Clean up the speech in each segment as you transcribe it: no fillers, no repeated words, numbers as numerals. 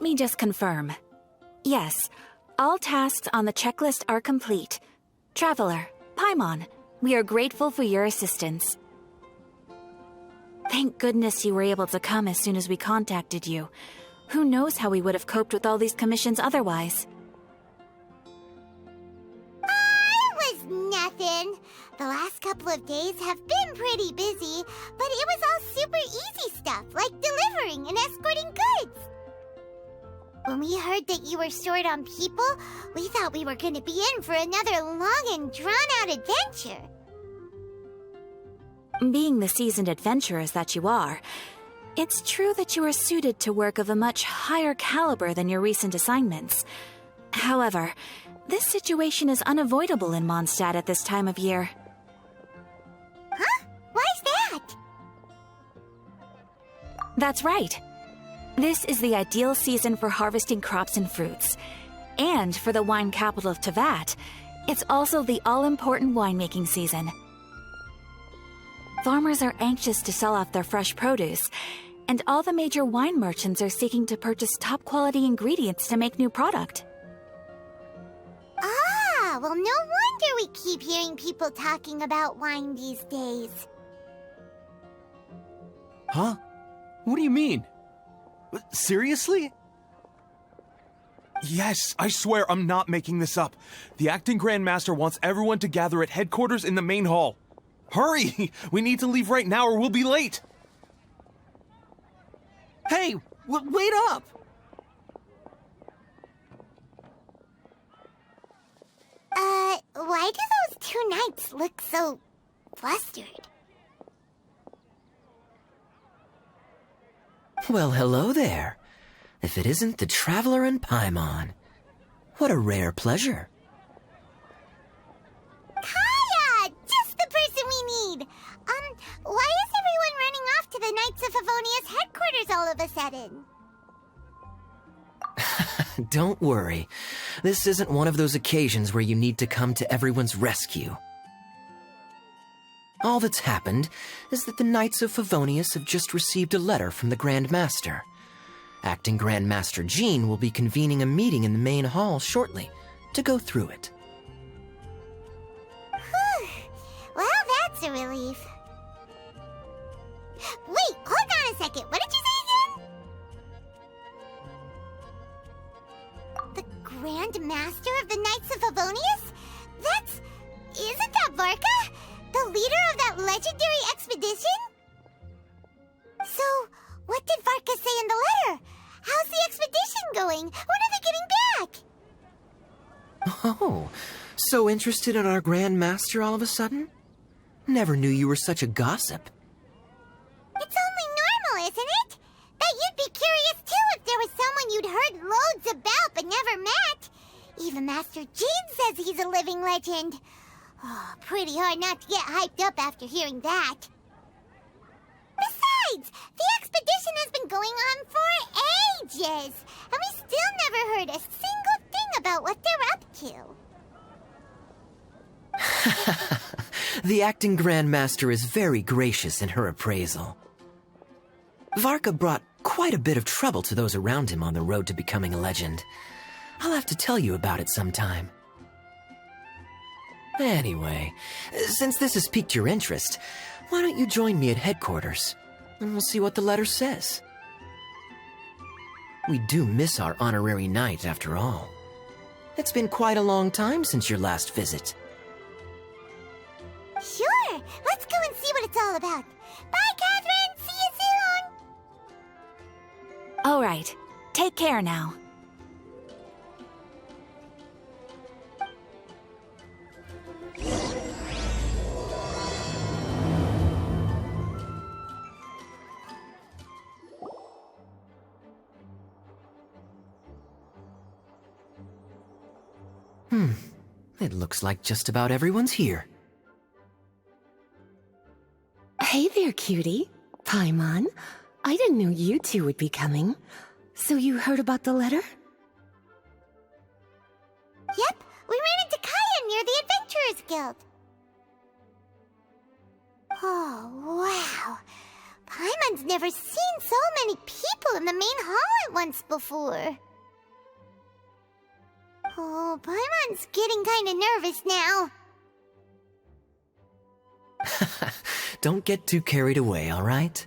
me just confirm. Yes, all tasks on the checklist are complete. Traveler, Paimon, we are grateful for your assistance. Thank goodness you were able to come as soon as we contacted you. Who knows how we would have coped with all these commissions otherwise? It was nothing. The last couple of days have been pretty busy, but it was all super easy stuff, like delivering and escorting goods. When we heard that you were short on people, we thought we were going to be in for another long and drawn-out adventure. Being the seasoned adventurers that you are, it's true that you are suited to work of a much higher caliber than your recent assignments. However, this situation is unavoidable in Mondstadt at this time of year. Huh? Why's that? That's right. This is the ideal season for harvesting crops and fruits. And for the wine capital of Teyvat, it's also the all-important winemaking season. Farmers are anxious to sell off their fresh produce, and all the major wine merchants are seeking to purchase top-quality ingredients to make new product. Ah, well, no wonder we keep hearing people talking about wine these days. Huh? What do you mean? Seriously? Yes, I swear I'm not making this up. The acting Grand Master wants everyone to gather at headquarters in the main hall. Hurry! We need to leave right now or we'll be late! Hey! Wait up! Why do those two knights look so flustered? Well, hello there. If it isn't the Traveler and Paimon. What a rare pleasure. Kaya! Just the person we need! Why is everyone running off to the Knights of Favonius headquarters all of a sudden? Don't worry. This isn't one of those occasions where you need to come to everyone's rescue. All that's happened is that the Knights of Favonius have just received a letter from the Grand Master. Acting Grand Master Jean will be convening a meeting in the main hall shortly to go through it. Whew. Well, that's a relief. Wait, hold on a second. What did you say again? The Grand Master of the Knights of Favonius? Isn't that Varka? The leader of that legendary expedition? So, what did Varka say in the letter? How's the expedition going? When are they getting back? Oh, so interested in our Grand Master all of a sudden? Never knew you were such a gossip. It's only normal, isn't it? That you'd be curious too if there was someone you'd heard loads about but never met. Even Master Jean says he's a living legend. Oh, pretty hard not to get hyped up after hearing that. Besides, the expedition has been going on for ages, and we still never heard a single thing about what they're up to. The acting Grand Master is very gracious in her appraisal. Varka brought quite a bit of trouble to those around him on the road to becoming a legend. I'll have to tell you about it sometime. Anyway, since this has piqued your interest, why don't you join me at headquarters, and we'll see what the letter says. We do miss our honorary knight, after all. It's been quite a long time since your last visit. Sure, let's go and see what it's all about. Bye, Catherine! See you soon! All right. Take care now. It looks like just about everyone's here. Hey there, cutie. Paimon. I didn't know you two would be coming. So you heard about the letter? Yep, we ran into Kaya near the Adventurers Guild. Oh, wow. Paimon Paimon's never seen so many people in the main hall at once before. Oh, Paimon's getting kinda nervous now. Don't get too carried away, all right?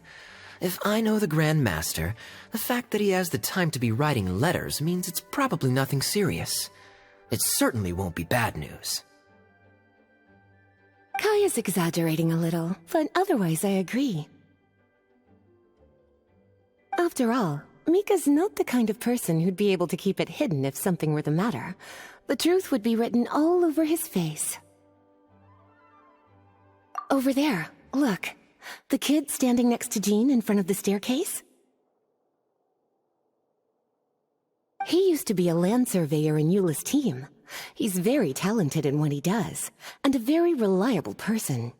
If I know the Grand Master, the fact that he has the time to be writing letters means it's probably nothing serious. It certainly won't be bad news. Kaya's exaggerating a little, but otherwise I agree. After all, Mika's not the kind of person who'd be able to keep it hidden if something were the matter. The truth would be written all over his face. Over there, look. The kid standing next to Jean in front of the staircase? He used to be a land surveyor in Eula's team. He's very talented in what he does, and a very reliable person.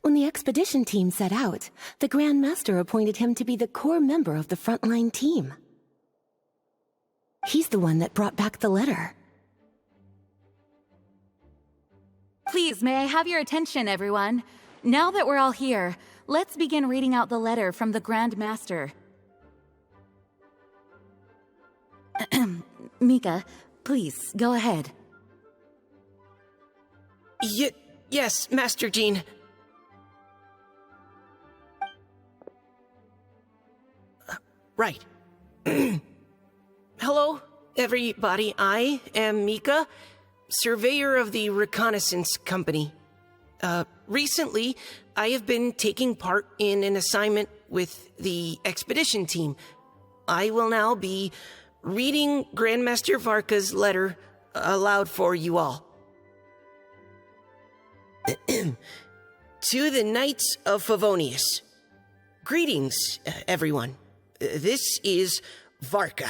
When the expedition team set out, the Grand Master appointed him to be the core member of the frontline team. He's the one that brought back the letter. Please, may I have your attention, everyone? Now that we're all here, let's begin reading out the letter from the Grand Master. Mika, please, go ahead. Yes, Master Jean. Right. Hello, everybody. I am Mika, surveyor of the Reconnaissance Company. Recently, I have been taking part in an assignment with the expedition team. I will now be reading Grandmaster Varka's letter aloud for you all. To the Knights of Favonius. Greetings, everyone. This is Varka.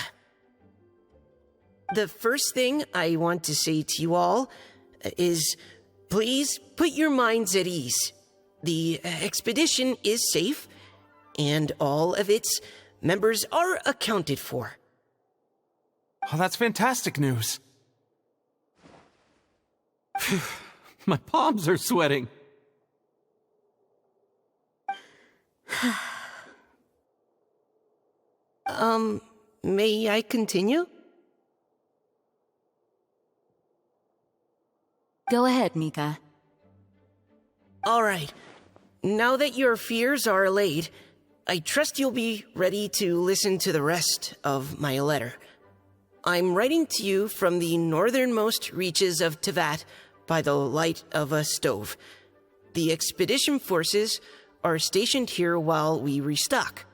The first thing I want to say to you all is, please put your minds at ease. The expedition is safe, and all of its members are accounted for. Oh, that's fantastic news. My palms are sweating. May I continue? Go ahead, Mika. All right. Now that your fears are allayed, I trust you'll be ready to listen to the rest of my letter. I'm writing to you from the northernmost reaches of Tevat by the light of a stove. The expedition forces are stationed here while we restock.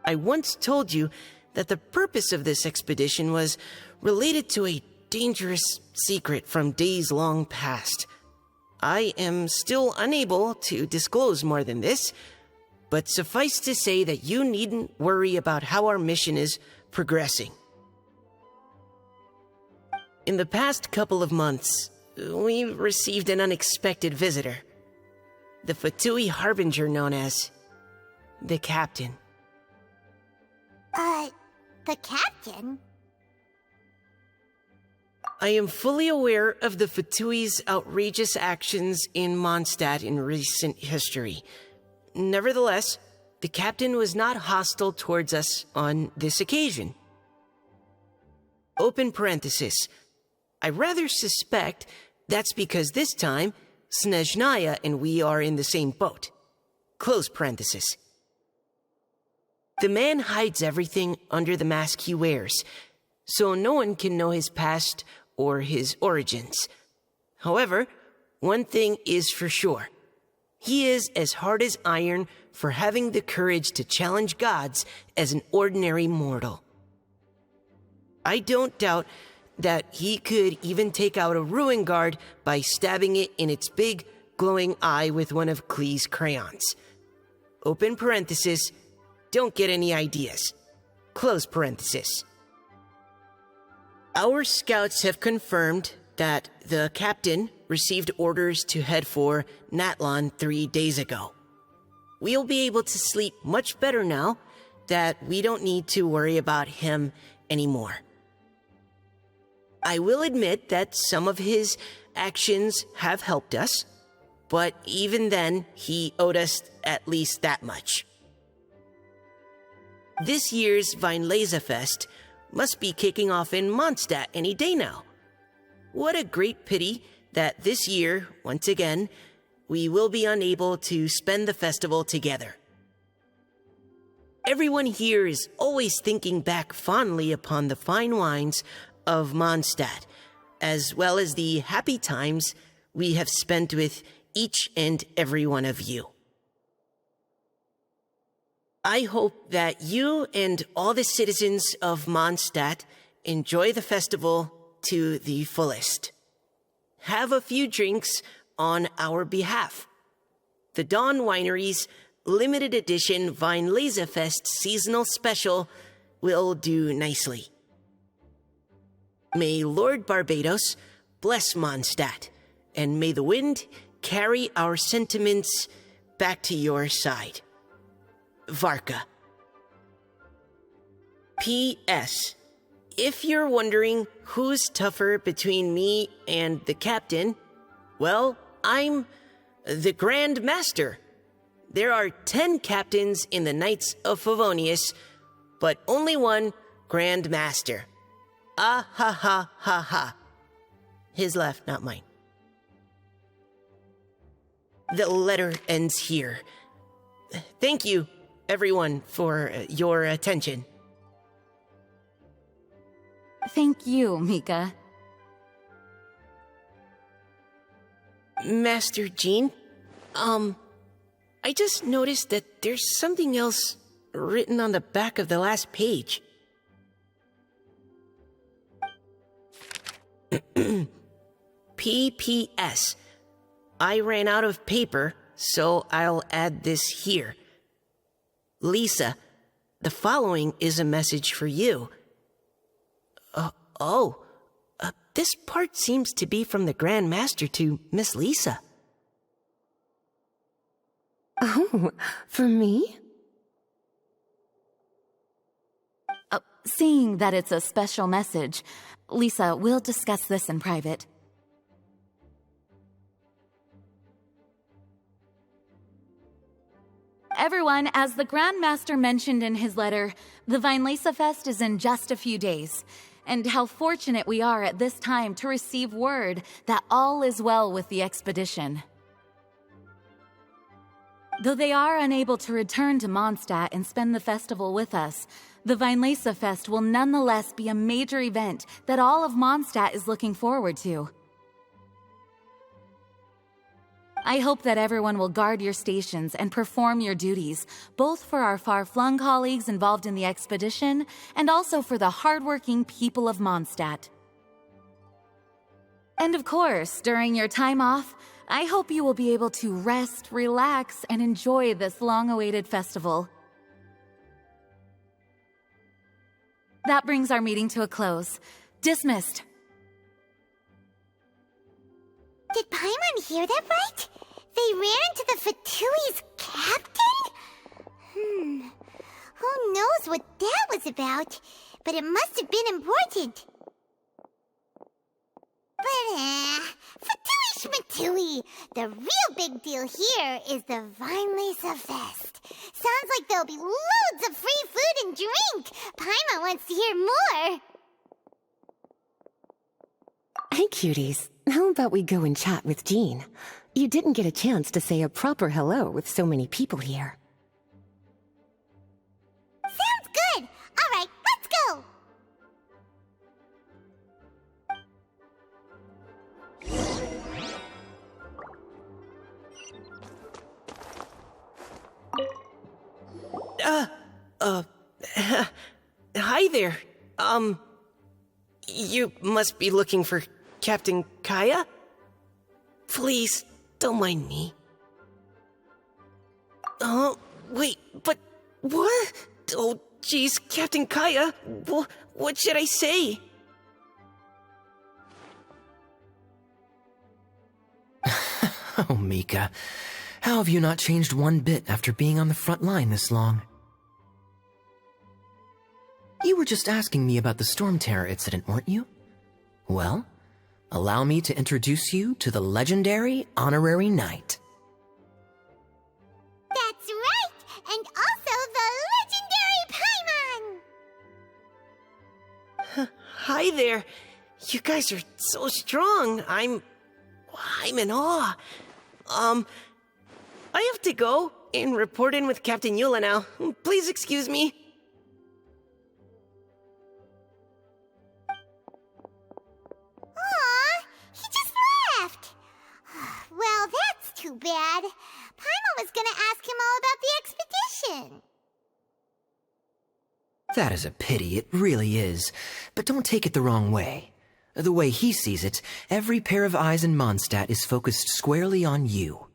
I once told you that the purpose of this expedition was related to a dangerous secret from days long past. I am still unable to disclose more than this, but suffice to say that you needn't worry about how our mission is progressing. In the past couple of months, we received an unexpected visitor. The Fatui harbinger known as the Captain. The captain? I am fully aware of the Fatui's outrageous actions in Mondstadt in recent history. Nevertheless, the captain was not hostile towards us on this occasion. Open parenthesis. I rather suspect that's because this time, Snezhnaya and we are in the same boat. Close parenthesis. The man hides everything under the mask he wears, so no one can know his past or his origins. However, one thing is for sure. He is as hard as iron for having the courage to challenge gods as an ordinary mortal. I don't doubt that he could even take out a ruin guard by stabbing it in its big, glowing eye with one of Klee's crayons. Open parenthesis, don't get any ideas. Close parenthesis. Our scouts have confirmed that the captain received orders to head for Natlan 3 days ago. We'll be able to sleep much better now that we don't need to worry about him anymore. I will admit that some of his actions have helped us. But even then, he owed us at least that much. This year's Weinlesefest must be kicking off in Mondstadt any day now. What a great pity that this year, once again, we will be unable to spend the festival together. Everyone here is always thinking back fondly upon the fine wines of Mondstadt, as well as the happy times we have spent with each and every one of you. I hope that you and all the citizens of Mondstadt enjoy the festival to the fullest. Have a few drinks on our behalf. The Dawn Winery's limited edition Weinlesefest seasonal special will do nicely. May Lord Barbados bless Mondstadt, and may the wind carry our sentiments back to your side. Varka. P.S. If you're wondering who's tougher between me and the captain, well, I'm the Grand Master. There are 10 captains in the Knights of Favonius, but only one Grand Master. Ah ha ha ha ha. His laugh, not mine. The letter ends here. Thank you, everyone, for your attention. Thank you, Mika. Master Jean, I just noticed that there's something else written on the back of the last page. P.P.S. I ran out of paper, so I'll add this here. Lisa, the following is a message for you. This part seems to be from the Grand Master to Miss Lisa. Oh, for me? Seeing that it's a special message, Lisa, we'll discuss this in private. Everyone, as the Grand Master mentioned in his letter, the Weinlesefest is in just a few days. And how fortunate we are at this time to receive word that all is well with the expedition. Though they are unable to return to Mondstadt and spend the festival with us, the Weinlesefest will nonetheless be a major event that all of Mondstadt is looking forward to. I hope that everyone will guard your stations and perform your duties, both for our far-flung colleagues involved in the expedition and also for the hardworking people of Mondstadt. And of course, during your time off, I hope you will be able to rest, relax, and enjoy this long-awaited festival. That brings our meeting to a close. Dismissed. Did Paimon hear that right? They ran into the Fatui's captain? Who knows what that was about? But it must have been important. But, Fatui Schmatui! The real big deal here is the Weinlesefest. Sounds like there'll be loads of free food and drink. Paimon wants to hear more. Hey, cuties. How about we go and chat with Jean? You didn't get a chance to say a proper hello with so many people here. Sounds good. All right, let's go. Hi there. You must be looking for Captain Kaya? Please, don't mind me. Oh, wait, but what? Oh, jeez, Captain Kaya, what should I say? Oh, Mika, how have you not changed one bit after being on the front line this long? You were just asking me about the Storm Terror incident, weren't you? Well, Allow me to introduce you to the legendary Honorary Knight. That's right! And also the legendary Paimon! Hi there. You guys are so strong. I'm in awe. I have to go and report in with Captain Eula now. Please excuse me. Aw, he just left. Well, that's too bad. Paimon was gonna ask him all about the expedition. That is a pity, it really is. But don't take it the wrong way. The way he sees it, every pair of eyes in Mondstadt is focused squarely on you.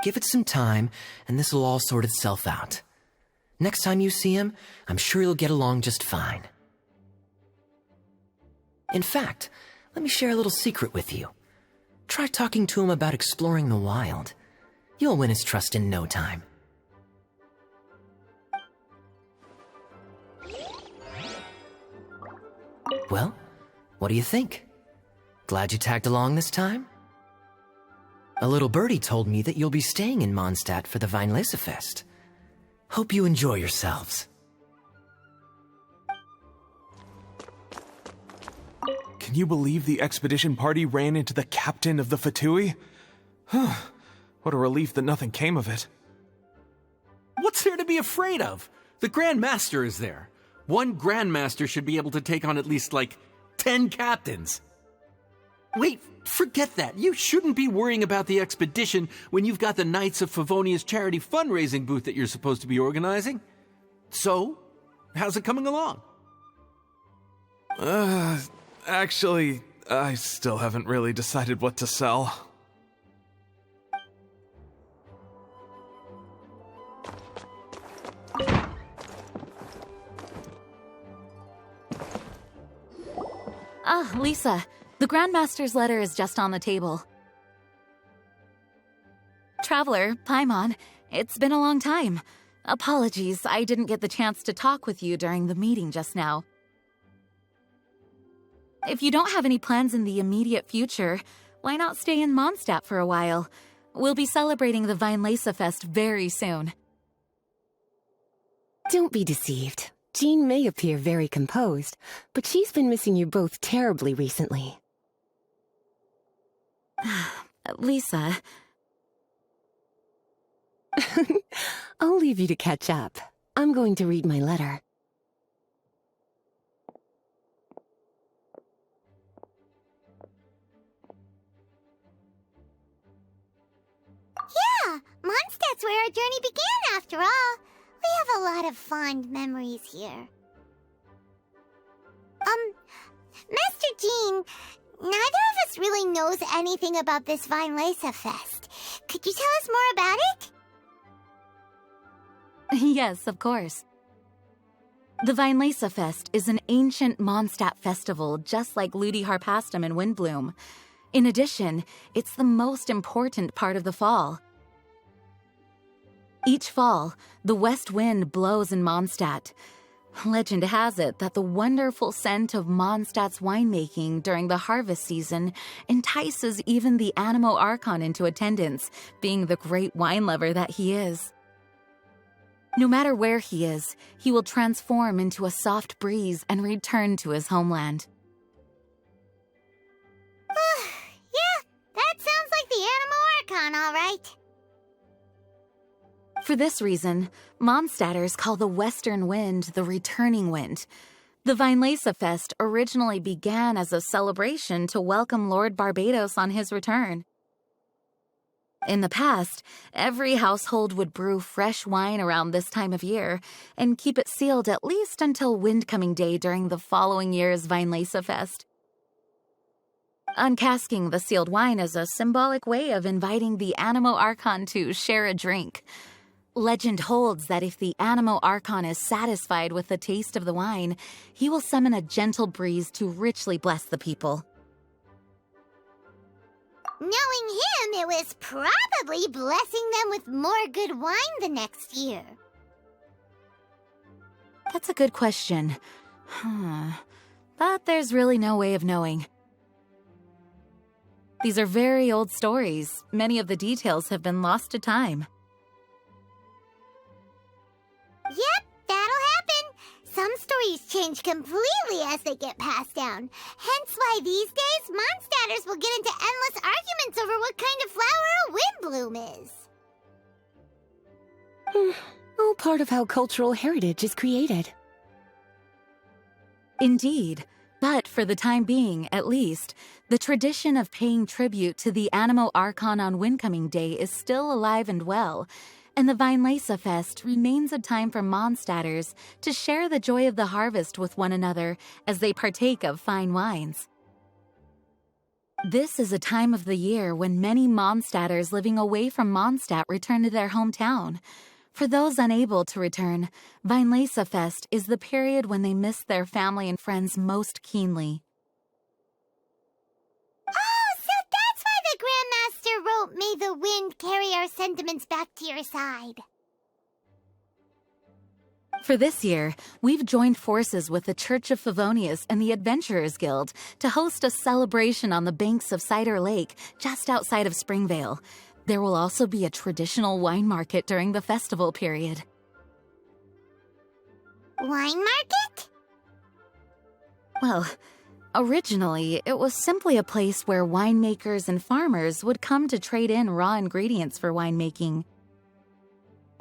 Give it some time, and this will all sort itself out. Next time you see him, I'm sure you'll get along just fine. In fact, let me share a little secret with you. Try talking to him about exploring the wild. You'll win his trust in no time. Well, what do you think? Glad you tagged along this time? A little birdie told me that you'll be staying in Mondstadt for the Weinlesefest. Hope you enjoy yourselves. Can you believe the expedition party ran into the captain of the Fatui? What a relief that nothing came of it. What's there to be afraid of? The Grand Master is there. One Grand Master should be able to take on at least, 10 captains. Wait, forget that. You shouldn't be worrying about the expedition when you've got the Knights of Favonia's charity fundraising booth that you're supposed to be organizing. So, how's it coming along? Actually, I still haven't really decided what to sell. Ah, Lisa, the Grandmaster's letter is just on the table. Traveler, Paimon, it's been a long time. Apologies, I didn't get the chance to talk with you during the meeting just now. If you don't have any plans in the immediate future, why not stay in Mondstadt for a while? We'll be celebrating the Weinlesefest very soon. Don't be deceived. Jean may appear very composed, but she's been missing you both terribly recently. Lisa... I'll leave you to catch up. I'm going to read my letter. Yeah, Mondstadt's where our journey began after all. We have a lot of fond memories here. Master Jean, neither of us really knows anything about this Weinlesefest. Could you tell us more about it? Yes, of course. The Weinlesefest is an ancient Mondstadt festival just like Ludi Harpastum and Windbloom. In addition, it's the most important part of the fall. Each fall, the west wind blows in Mondstadt. Legend has it that the wonderful scent of Mondstadt's winemaking during the harvest season entices even the Animo Archon into attendance, being the great wine lover that he is. No matter where he is, he will transform into a soft breeze and return to his homeland. Yeah, that sounds like the Animo Archon, all right. For this reason, Mondstadters call the western wind the returning wind. The Weinlesefest originally began as a celebration to welcome Lord Barbados on his return. In the past, every household would brew fresh wine around this time of year and keep it sealed at least until Windcoming Day during the following year's Weinlesefest. Uncasking the sealed wine is a symbolic way of inviting the Animo Archon to share a drink. Legend holds that if the Animo Archon is satisfied with the taste of the wine, he will summon a gentle breeze to richly bless the people. Knowing him, it was probably blessing them with more good wine the next year. That's a good question. But there's really no way of knowing. These are very old stories. Many of the details have been lost to time. Yep, that'll happen. Some stories change completely as they get passed down. Hence why these days, Mondstadters will get into endless arguments over what kind of flower a windbloom is. All part of how cultural heritage is created. Indeed. But for the time being, at least, the tradition of paying tribute to the Animo Archon on Windcoming Day is still alive and well, and the Weinlese Fest remains a time for Mondstadters to share the joy of the harvest with one another as they partake of fine wines. This is a time of the year when many Mondstadters living away from Mondstadt return to their hometown. For those unable to return, Weinlese Fest is the period when they miss their family and friends most keenly. Oh, so that's why the Grandmaster wrote, "May the wind carry our sentiments back to your side." For this year, we've joined forces with the Church of Favonius and the Adventurers Guild to host a celebration on the banks of Cider Lake just outside of Springvale. There will also be a traditional wine market during the festival period. Wine market? Well, originally, it was simply a place where winemakers and farmers would come to trade in raw ingredients for winemaking.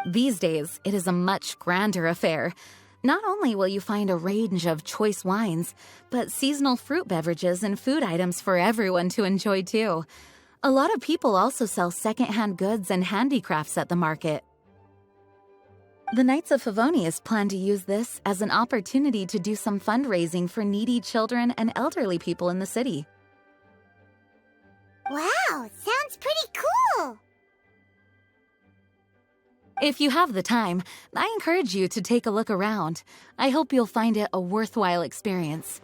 These days, it is a much grander affair. Not only will you find a range of choice wines, but seasonal fruit beverages and food items for everyone to enjoy too. A lot of people also sell secondhand goods and handicrafts at the market. The Knights of Favonius plan to use this as an opportunity to do some fundraising for needy children and elderly people in the city. Wow, sounds pretty cool. If you have the time, I encourage you to take a look around. I hope you'll find it a worthwhile experience.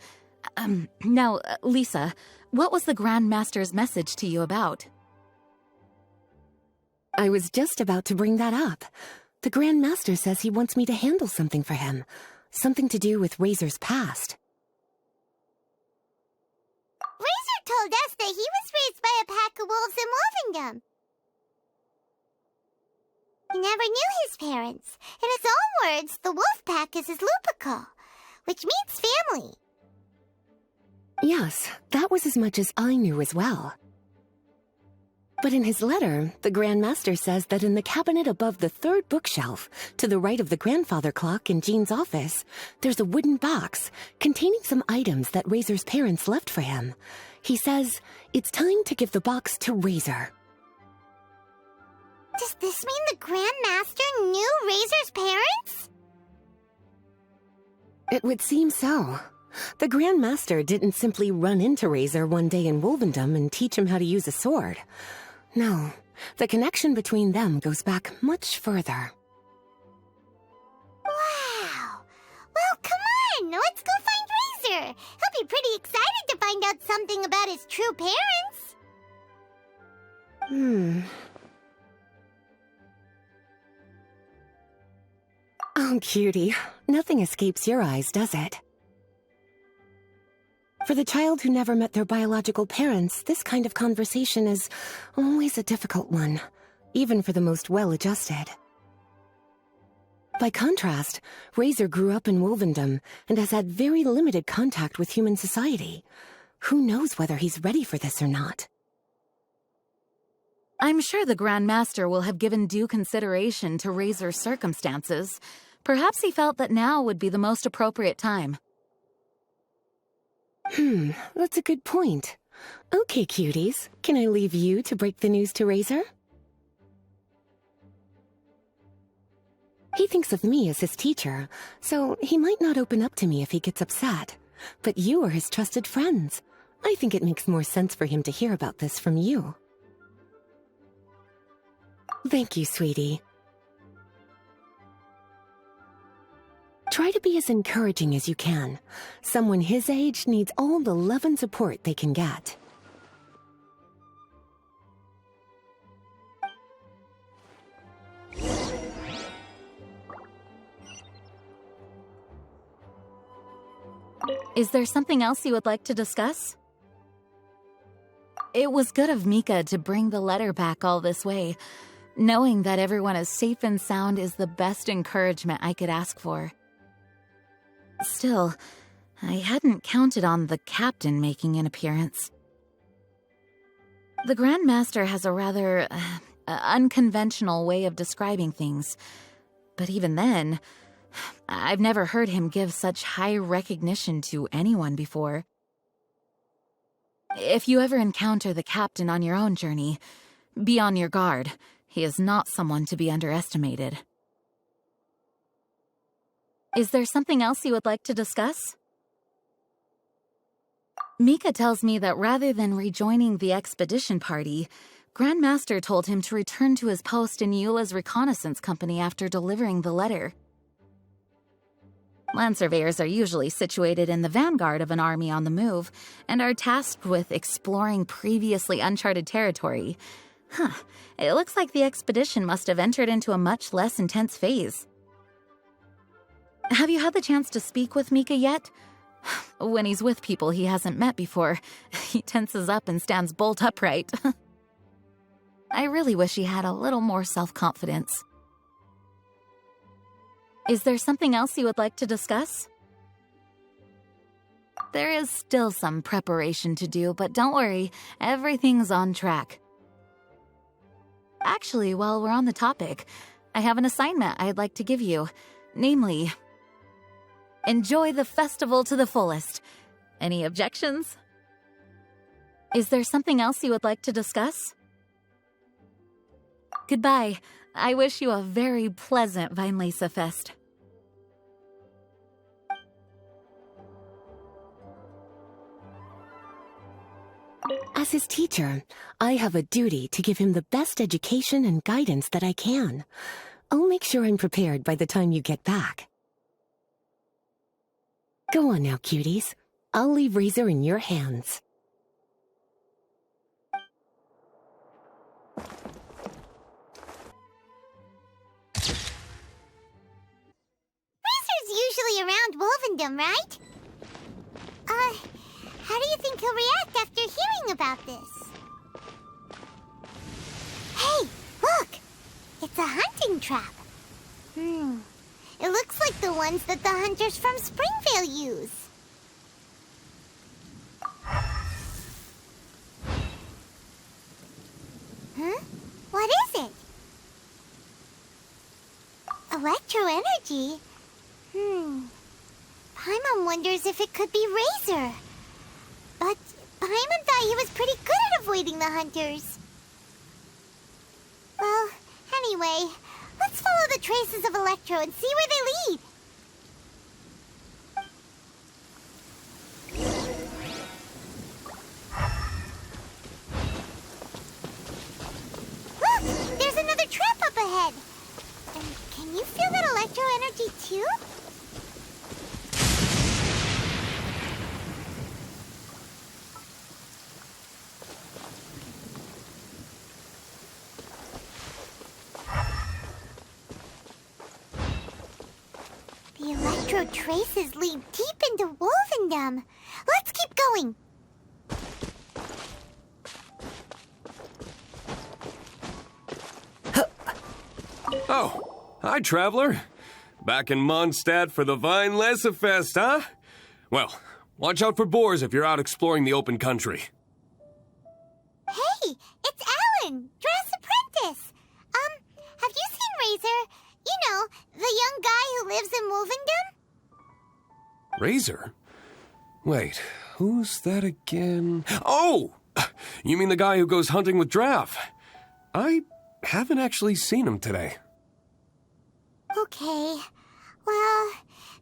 Now, Lisa, what was the Grand Master's message to you about? I was just about to bring that up. The Grand Master says he wants me to handle something for him. Something to do with Razor's past. Razor told us that he was raised by a pack of wolves in Wolvendom. He never knew his parents. In his own words, the wolf pack is his lupical, which means family. Yes, that was as much as I knew as well. But in his letter, the Grand Master says that in the cabinet above the third bookshelf, to the right of the grandfather clock in Jean's office, there's a wooden box containing some items that Razor's parents left for him. He says it's time to give the box to Razor. Does this mean the Grand Master knew Razor's parents? It would seem so. The Grand Master didn't simply run into Razor one day in Wolvendom and teach him how to use a sword. No, the connection between them goes back much further. Wow! Well, come on! Let's go find Razor! He'll be pretty excited to find out something about his true parents! Oh, cutie. Nothing escapes your eyes, does it? For the child who never met their biological parents, this kind of conversation is always a difficult one, even for the most well-adjusted. By contrast, Razor grew up in Wolvendom and has had very limited contact with human society. Who knows whether he's ready for this or not? I'm sure the Grand Master will have given due consideration to Razor's circumstances. Perhaps he felt that now would be the most appropriate time. That's a good point. Okay, cuties, can I leave you to break the news to Razor? He thinks of me as his teacher, so he might not open up to me if he gets upset. But you are his trusted friends. I think it makes more sense for him to hear about this from you. Thank you, sweetie. Try to be as encouraging as you can. Someone his age needs all the love and support they can get. Is there something else you would like to discuss? It was good of Mika to bring the letter back all this way. Knowing that everyone is safe and sound is the best encouragement I could ask for. Still, I hadn't counted on the captain making an appearance. The Grand Master has a rather unconventional way of describing things. But even then, I've never heard him give such high recognition to anyone before. If you ever encounter the captain on your own journey, be on your guard. He is not someone to be underestimated. Is there something else you would like to discuss? Mika tells me that rather than rejoining the expedition party, Grandmaster told him to return to his post in Eula's reconnaissance company after delivering the letter. Land surveyors are usually situated in the vanguard of an army on the move, and are tasked with exploring previously uncharted territory. It looks like the expedition must have entered into a much less intense phase. Have you had the chance to speak with Mika yet? When he's with people he hasn't met before, he tenses up and stands bolt upright. I really wish he had a little more self-confidence. Is there something else you would like to discuss? There is still some preparation to do, but don't worry, everything's on track. Actually, while we're on the topic, I have an assignment I'd like to give you. Namely, enjoy the festival to the fullest. Any objections? Is there something else you would like to discuss? Goodbye. I wish you a very pleasant Vinelesa Fest. As his teacher, I have a duty to give him the best education and guidance that I can. I'll make sure I'm prepared by the time you get back. Go on now, cuties. I'll leave Razor in your hands. Razor's usually around Wolvendom, right? How do you think he'll react after hearing about this? Hey, look! It's a hunting trap. It looks like the ones that the hunters from Springvale use. Huh? What is it? Electro energy? Paimon wonders if it could be Razor. But Paimon thought he was pretty good at avoiding the hunters. Well, anyway, let's follow the traces of Electro and see where they lead. Look! There's another trap up ahead. Can you feel that Electro energy too? The Electro traces lead deep into Wolvendom. Let's keep going. Oh, hi, traveler. Back in Mondstadt for the Vinelesa Fest, huh? Well, watch out for boars if you're out exploring the open country. Hey, it's Alan, Dress Apprentice. Have you seen Razor? You know, the young guy who lives in Wolvendom? Razor? Wait, who's that again? Oh! You mean the guy who goes hunting with Draff? I haven't actually seen him today. Okay. Well,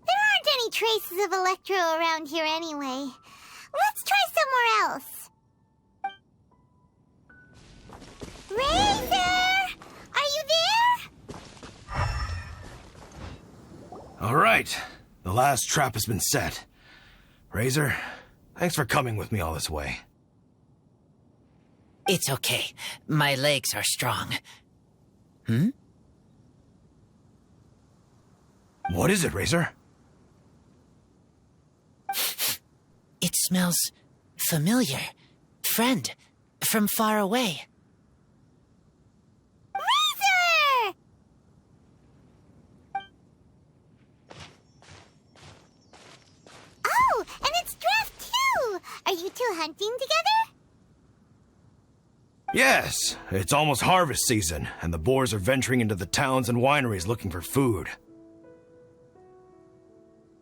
there aren't any traces of Electro around here anyway. Let's try somewhere else. Razor! Are you there? All right. The last trap has been set. Razor, thanks for coming with me all this way. It's okay. My legs are strong. What is it, Razor? It smells familiar. Friend, from far away. Razor! Oh, and it's Draft too! Are you two hunting together? Yes, it's almost harvest season, and the boars are venturing into the towns and wineries looking for food.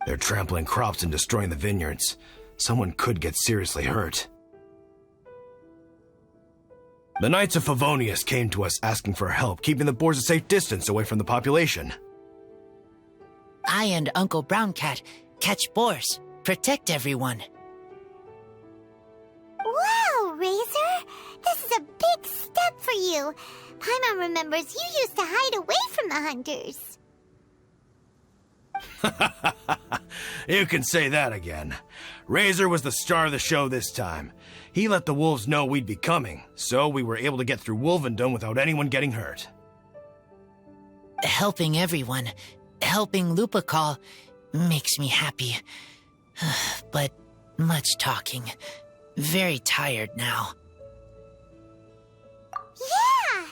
They're trampling crops and destroying the vineyards. Someone could get seriously hurt. The Knights of Favonius came to us asking for help, keeping the boars a safe distance away from the population. I and Uncle Brown Cat catch boars, protect everyone. Wow, Razor! This is a big step for you. Paimon remembers you used to hide away from the hunters. You can say that again. Razor was the star of the show this time. He let the wolves know we'd be coming, so we were able to get through Wolvendom without anyone getting hurt. Helping everyone, helping Lupercal, makes me happy. But much talking. Very tired now. Yeah!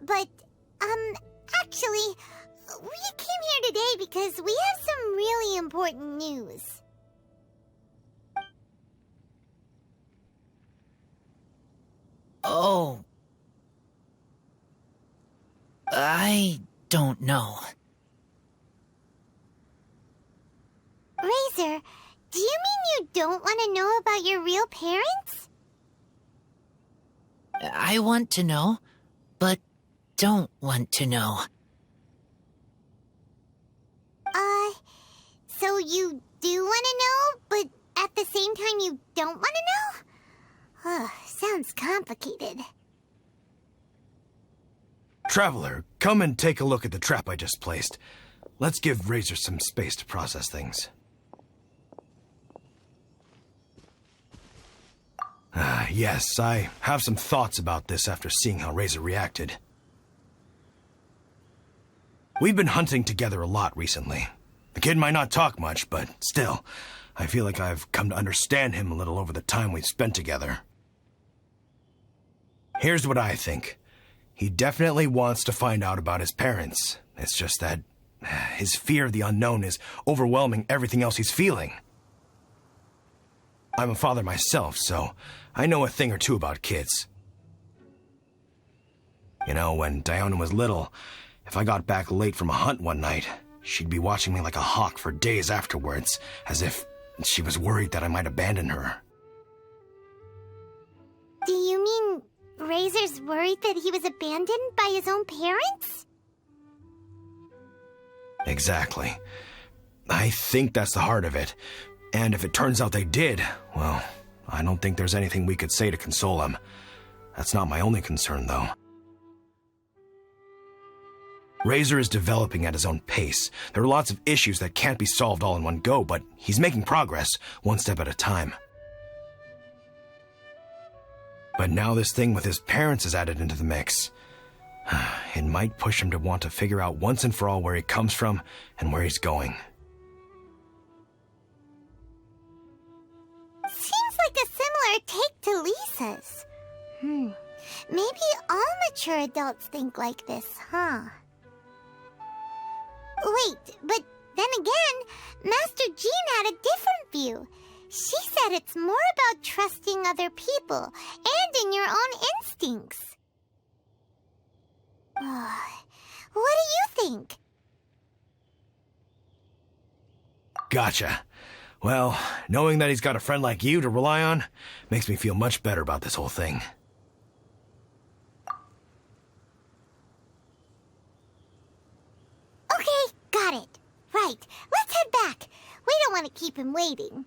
But, actually, we came here today because we have some really important news. Oh. I don't know. Razor, do you mean you don't want to know about your real parents? I want to know, but don't want to know. So you do want to know, but at the same time you don't want to know? Sounds complicated. Traveler, come and take a look at the trap I just placed. Let's give Razor some space to process things. Yes, I have some thoughts about this after seeing how Razor reacted. We've been hunting together a lot recently. The kid might not talk much, but still, I feel like I've come to understand him a little over the time we've spent together. Here's what I think. He definitely wants to find out about his parents. It's just that his fear of the unknown is overwhelming everything else he's feeling. I'm a father myself, so I know a thing or two about kids. You know, when Diana was little, if I got back late from a hunt one night, she'd be watching me like a hawk for days afterwards, as if she was worried that I might abandon her. Do you mean Razor's worried that he was abandoned by his own parents? Exactly. I think that's the heart of it. And if it turns out they did, well, I don't think there's anything we could say to console him. That's not my only concern, though. Razor is developing at his own pace. There are lots of issues that can't be solved all in one go, but he's making progress, one step at a time. But now this thing with his parents is added into the mix. It might push him to want to figure out once and for all where he comes from and where he's going. Seems like a similar take to Lisa's. Maybe all mature adults think like this, huh? Wait, but then again, Master Jean had a different view. She said it's more about trusting other people and in your own instincts. What do you think? Gotcha. Well, knowing that he's got a friend like you to rely on makes me feel much better about this whole thing. Okay, got it. Right, let's head back. We don't want to keep him waiting.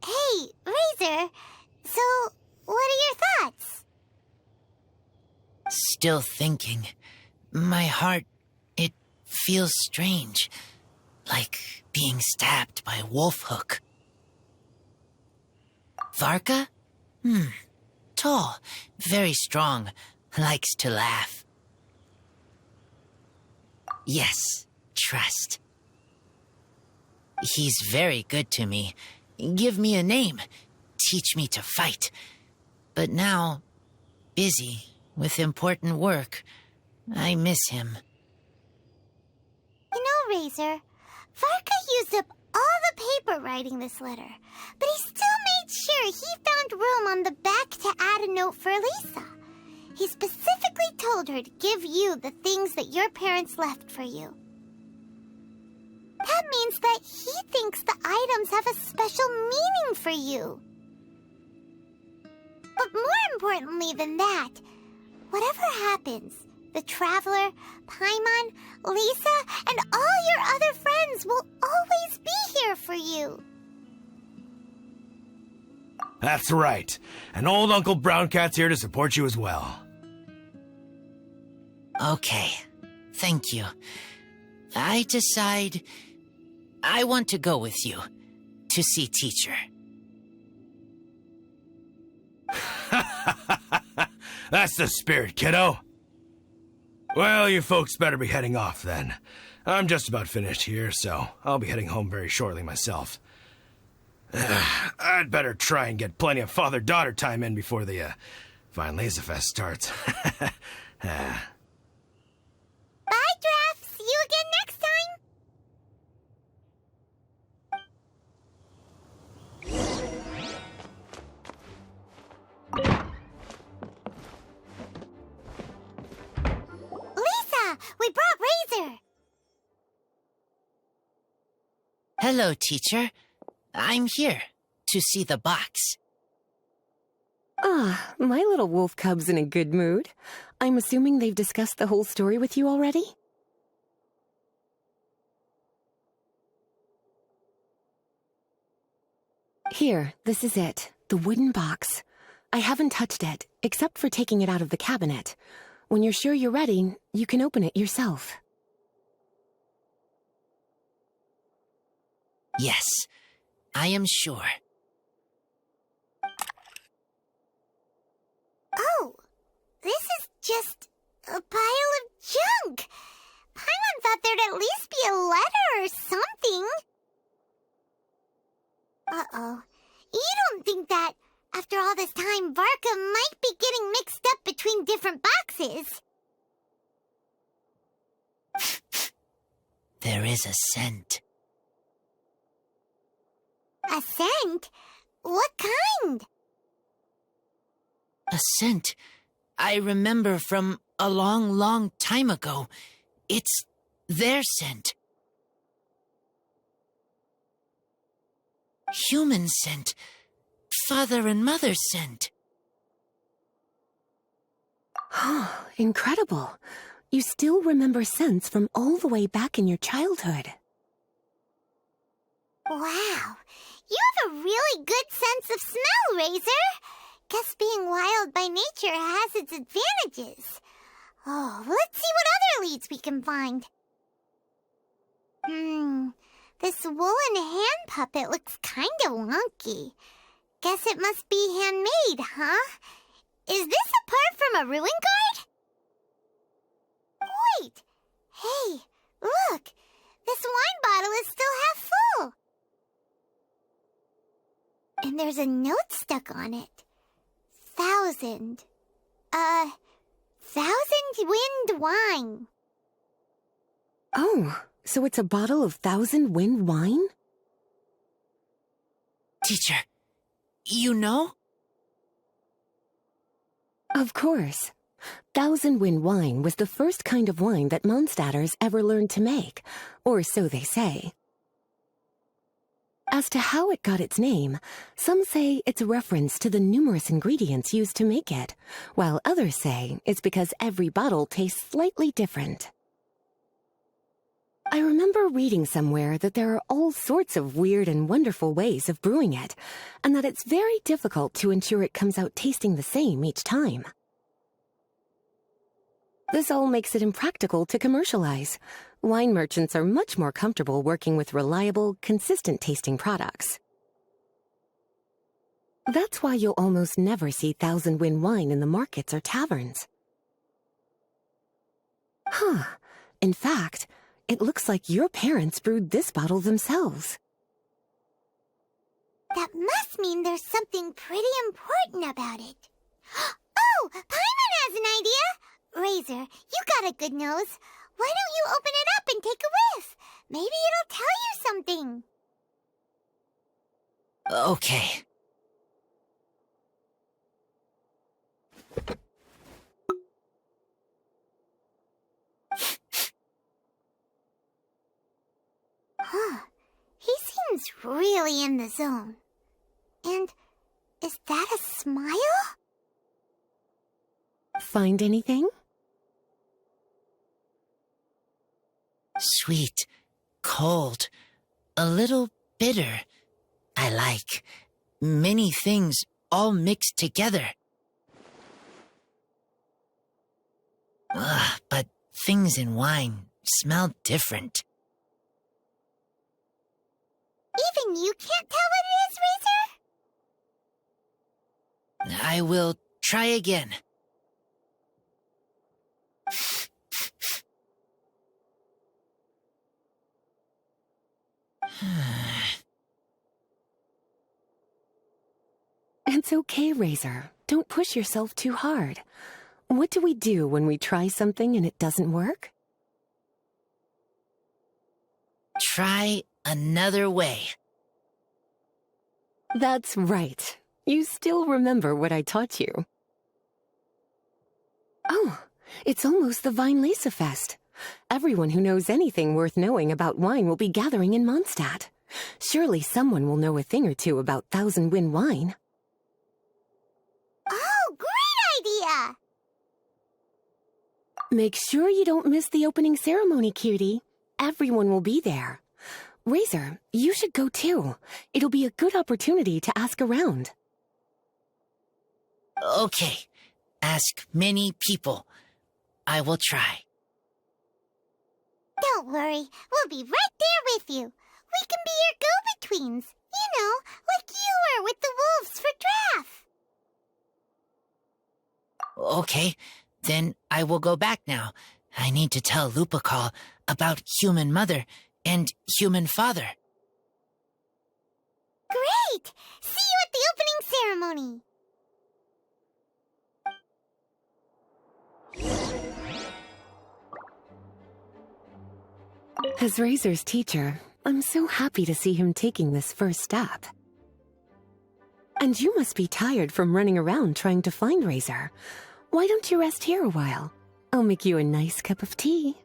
Hey, Razor. So, what are your thoughts? Still thinking. My heart, it feels strange. Like being stabbed by a wolf hook. Varka? Tall, very strong, likes to laugh. Yes, trust. He's very good to me. Give me a name. Teach me to fight. But now, busy with important work, I miss him. You know, Razor, Varka used up all the paper writing this letter, but he still made sure he found room on the back to add a note for Lisa. He specifically told her to give you the things that your parents left for you. That means that he thinks the items have a special meaning for you. But more importantly than that, whatever happens, the Traveler, Paimon, Lisa, and all your other friends will always be here for you. That's right. And old Uncle Brown Cat's here to support you as well. Okay, thank you. I decide I want to go with you to see Teacher. That's the spirit, kiddo. Well, you folks better be heading off then. I'm just about finished here, so I'll be heading home very shortly myself. I'd better try and get plenty of father-daughter time in before the Vine Laser Fest starts. Bye, Draf. See you again next time. Lisa, we brought Razor. Hello, Teacher. I'm here to see the box. Ah, my little wolf cub's in a good mood. I'm assuming they've discussed the whole story with you already? Here, this is it. The wooden box. I haven't touched it, except for taking it out of the cabinet. When you're sure you're ready, you can open it yourself. Yes, I am sure. Oh, this is just a pile of junk. Paimon thought there'd at least be a letter or something. Uh-oh. You don't think that, after all this time, Varka might be getting mixed up between different boxes? There is a scent. A scent? What kind? A scent I remember from a long, long time ago. It's their scent. Human scent. Father and mother scent. Incredible. You still remember scents from all the way back in your childhood. Wow. You have a really good sense of smell, Razor. Guess being wild by nature has its advantages. Oh, let's see what other leads we can find. This woolen hand puppet looks kinda wonky. Guess it must be handmade, huh? Is this a part from a ruin guard? Wait! Hey, look! This wine bottle is still half full! And there's a note stuck on it. 1,000 wind wine. Oh, so it's a bottle of 1,000 wind wine? Teacher, you know? Of course. 1,000 wind wine was the first kind of wine that Mondstadters ever learned to make, or so they say. As to how it got its name, some say it's a reference to the numerous ingredients used to make it, while others say it's because every bottle tastes slightly different. I remember reading somewhere that there are all sorts of weird and wonderful ways of brewing it, and that it's very difficult to ensure it comes out tasting the same each time. This all makes it impractical to commercialize. Wine merchants are much more comfortable working with reliable, consistent-tasting products. That's why you'll almost never see 1,000 wind wine in the markets or taverns. In fact, it looks like your parents brewed this bottle themselves. That must mean there's something pretty important about it. Oh, Paimon has an idea! Razor, you got a good nose. Why don't you open it up and take a whiff? Maybe it'll tell you something. Okay. Huh. He seems really in the zone. And is that a smile? Find anything? Sweet, cold, a little bitter. I like many things all mixed together. Ugh, but things in wine smell different. Even you can't tell what it is, Razor? I will try again. It's okay, Razor. Don't push yourself too hard. What do we do when we try something and it doesn't work? Try another way. That's right. You still remember what I taught you. Oh, it's almost the Weinlese Fest. Everyone who knows anything worth knowing about wine will be gathering in Mondstadt. Surely someone will know a thing or two about Thousand Wind wine. Oh, great idea! Make sure you don't miss the opening ceremony, cutie. Everyone will be there. Razor, you should go too. It'll be a good opportunity to ask around. Okay. Ask many people. I will try. Don't worry, we'll be right there with you. We can be your go-betweens. You know, like you were with the wolves for Draff. Okay, then I will go back now. I need to tell Lupacol about Human Mother and Human Father. Great! See you at the opening ceremony. As Razor's teacher, I'm so happy to see him taking this first step. And you must be tired from running around trying to find Razor. Why don't you rest here a while? I'll make you a nice cup of tea.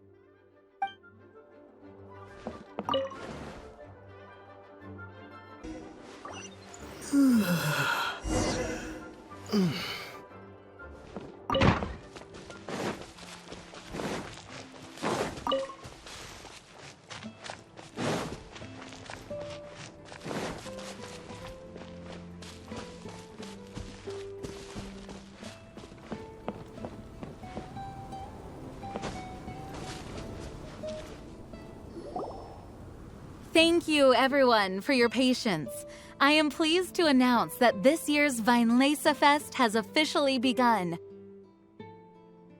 Thank you, everyone, for your patience. I am pleased to announce that this year's Weinlese Fest has officially begun.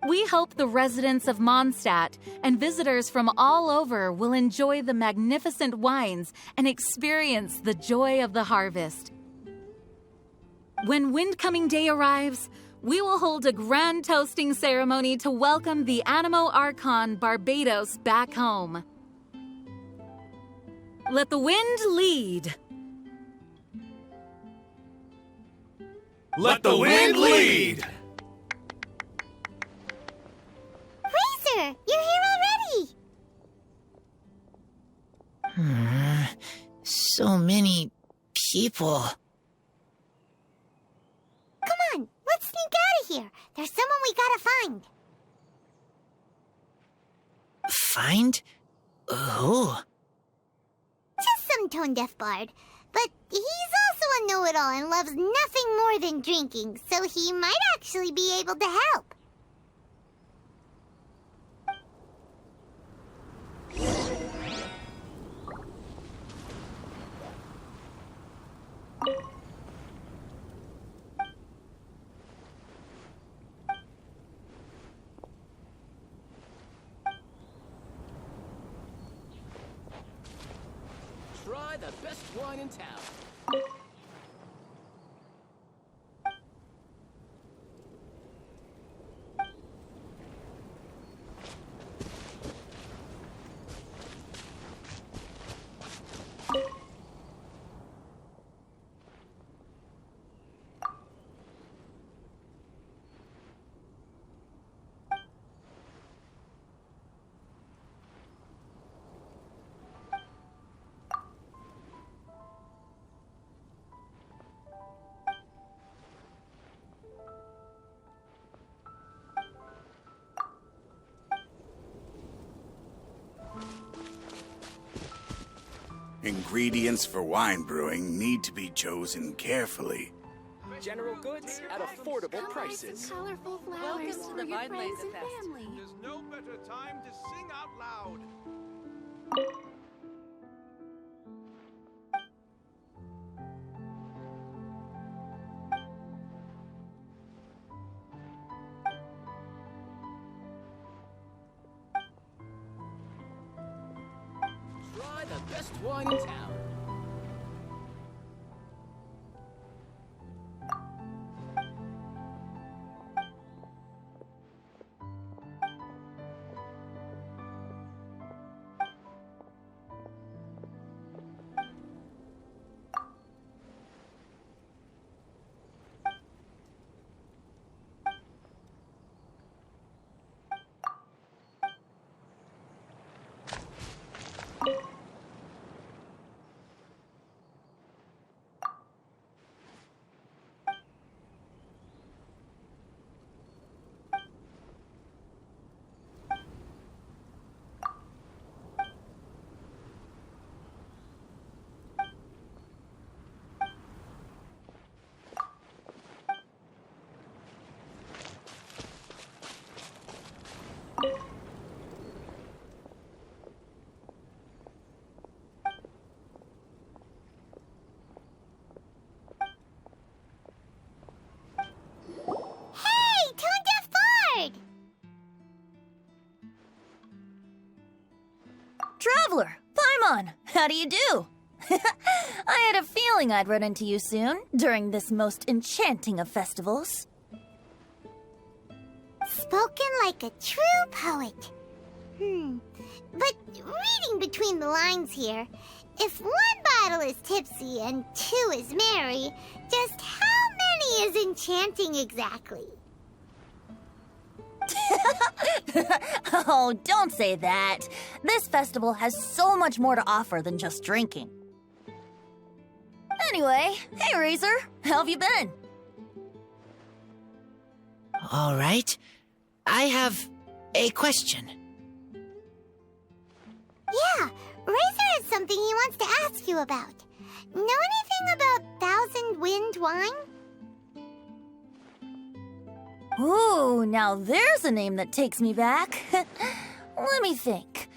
We hope the residents of Mondstadt and visitors from all over will enjoy the magnificent wines and experience the joy of the harvest. When Windcoming Day arrives, we will hold a grand toasting ceremony to welcome the Animo Archon Barbados back home. Let the wind lead. Let the wind lead! Razor, you're here already. So many people. Come on, let's sneak out of here. There's someone we gotta find. Find? Who? Just some tone-deaf bard. But he's also a know-it-all and loves nothing more than drinking, so he might actually be able to help. Try the best wine in town. Ingredients for wine brewing need to be chosen carefully. General goods at affordable prices. Colorful flowers. Welcome to the for your Vine friends Laser and Fest. family. There's no better time to sing out loud. Try the best wine in town. Traveler, Paimon, how do you do? I had a feeling I'd run into you soon, during this most enchanting of festivals. Spoken like a true poet. But reading between the lines here, if one bottle is tipsy and two is merry, just how many is enchanting exactly? Oh, don't say that. This festival has so much more to offer than just drinking. Anyway, hey Razor, how have you been? All right. I have a question. Yeah, Razor has something he wants to ask you about. Know anything about Thousand Wind wine? Ooh, now there's a name that takes me back. Let me think.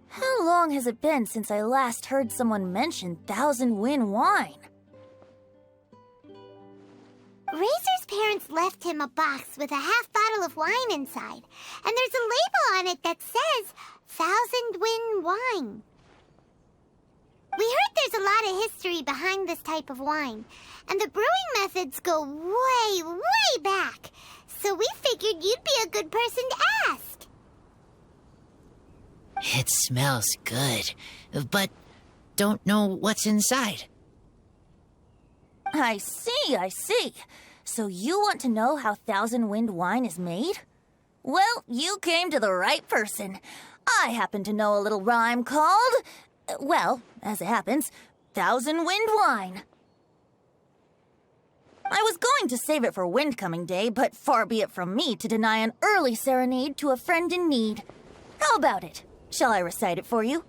How long has it been since I last heard someone mention Thousand Wind wine? Razor's parents left him a box with a half bottle of wine inside, and there's a label on it that says Thousand Wind wine. We heard there's a lot of history behind this type of wine, and the brewing methods go way, way back. So we figured you'd be a good person to ask. It smells good, but don't know what's inside. I see. So you want to know how Thousand Wind wine is made? Well, you came to the right person. I happen to know a little rhyme called, well, as it happens, Thousand Wind wine. I was going to save it for Windcoming Day, but far be it from me to deny an early serenade to a friend in need. How about it? Shall I recite it for you?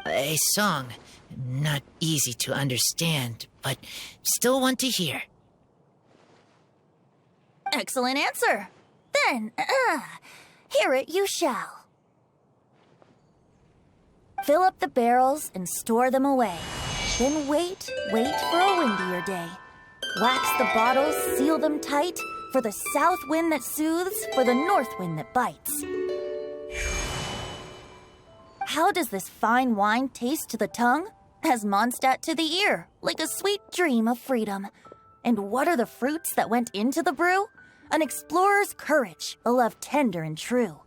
A song. Not easy to understand, but still want to hear. Excellent answer. Then, hear it you shall. Fill up the barrels and store them away. Then wait for a windier day. Wax the bottles, seal them tight, for the south wind that soothes, for the north wind that bites. How does this fine wine taste to the tongue? As Mondstadt to the ear, like a sweet dream of freedom. And what are the fruits that went into the brew? An explorer's courage, a love tender and true.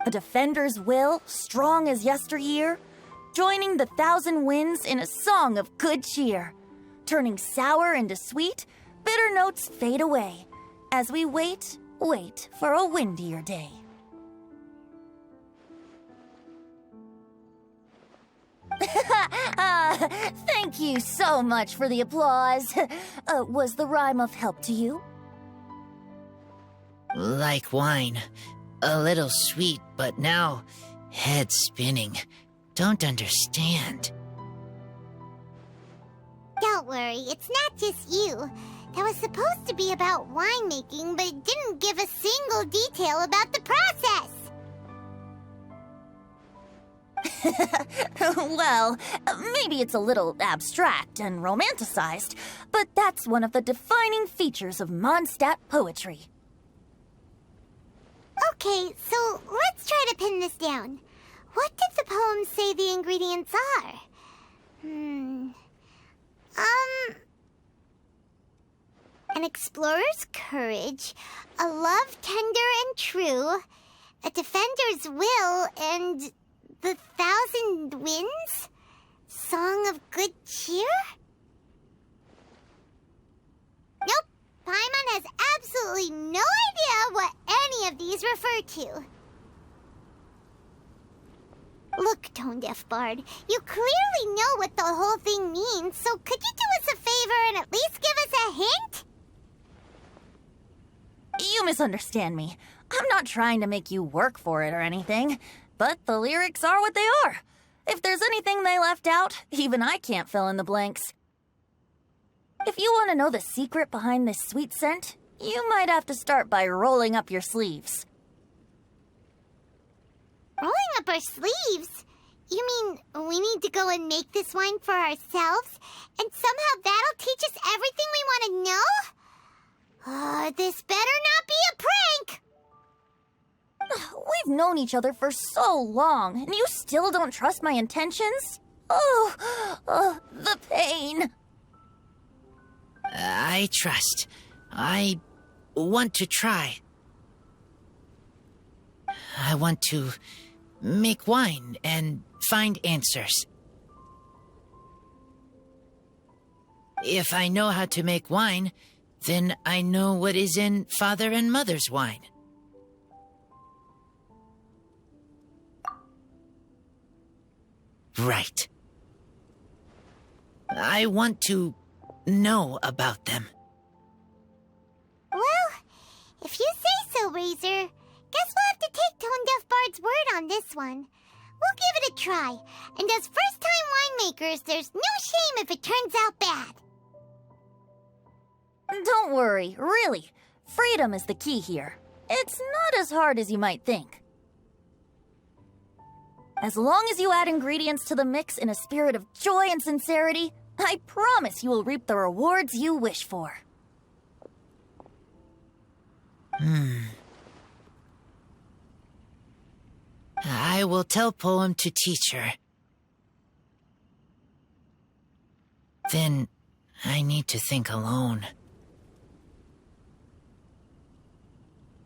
A defender's will, strong as yesteryear, joining the thousand winds in a song of good cheer, turning sour into sweet, bitter notes fade away, as we wait for a windier day. Thank you so much for the applause. Was the rhyme of help to you? Like wine. A little sweet, but now head spinning. Don't understand. Don't worry, it's not just you. That was supposed to be about winemaking, but it didn't give a single detail about the process. Well, maybe it's a little abstract and romanticized, but that's one of the defining features of Mondstadt poetry. Okay, so let's try to pin this down. What did the poem say the ingredients are? An explorer's courage, a love tender and true, a defender's will, and the 1,000 winds? Song of good cheer? Nope, Paimon has absolutely no idea what any of these refer to. Look, Tone-Deaf Bard, you clearly know what the whole thing means, so could you do us a favor and at least give us a hint? You misunderstand me. I'm not trying to make you work for it or anything, but the lyrics are what they are. If there's anything they left out, even I can't fill in the blanks. If you want to know the secret behind this sweet scent, you might have to start by rolling up your sleeves. Rolling up our sleeves? You mean we need to go and make this wine for ourselves, and somehow that'll teach us everything we want to know? This better not be a prank! We've known each other for so long, and you still don't trust my intentions? The pain. I trust. I want to try. I want to make wine and find answers. If I know how to make wine, then I know what is in Father and Mother's wine. Right. I want to know about them. Well, if you say so, Razor, guess we'll have to take Tone-Deaf Bard's word on this one. We'll give it a try, and as first-time winemakers, there's no shame if it turns out bad. Don't worry, really. Freedom is the key here. It's not as hard as you might think. As long as you add ingredients to the mix in a spirit of joy and sincerity, I promise you will reap the rewards you wish for. I will tell Poem to teach her. Then I need to think alone.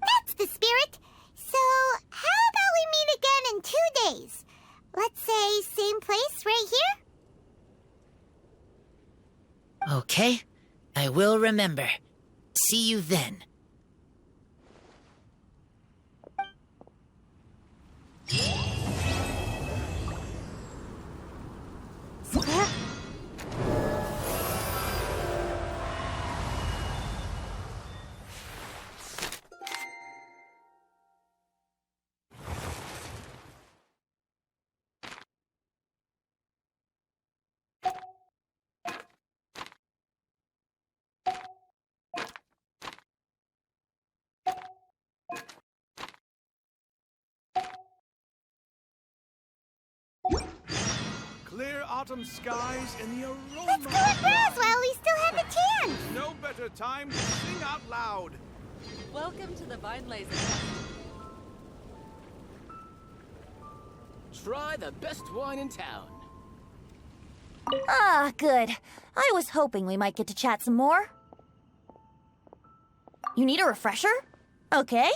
That's the spirit. So, how about we meet again in 2 days? Let's say same place right here? Okay, I will remember. See you then. Clear autumn skies and the aroma. Let's go and browse while we still have a chance. No better time to sing out loud. Welcome to the Ballads. Try the best wine in town. Ah, good. I was hoping we might get to chat some more. You need a refresher? Okay,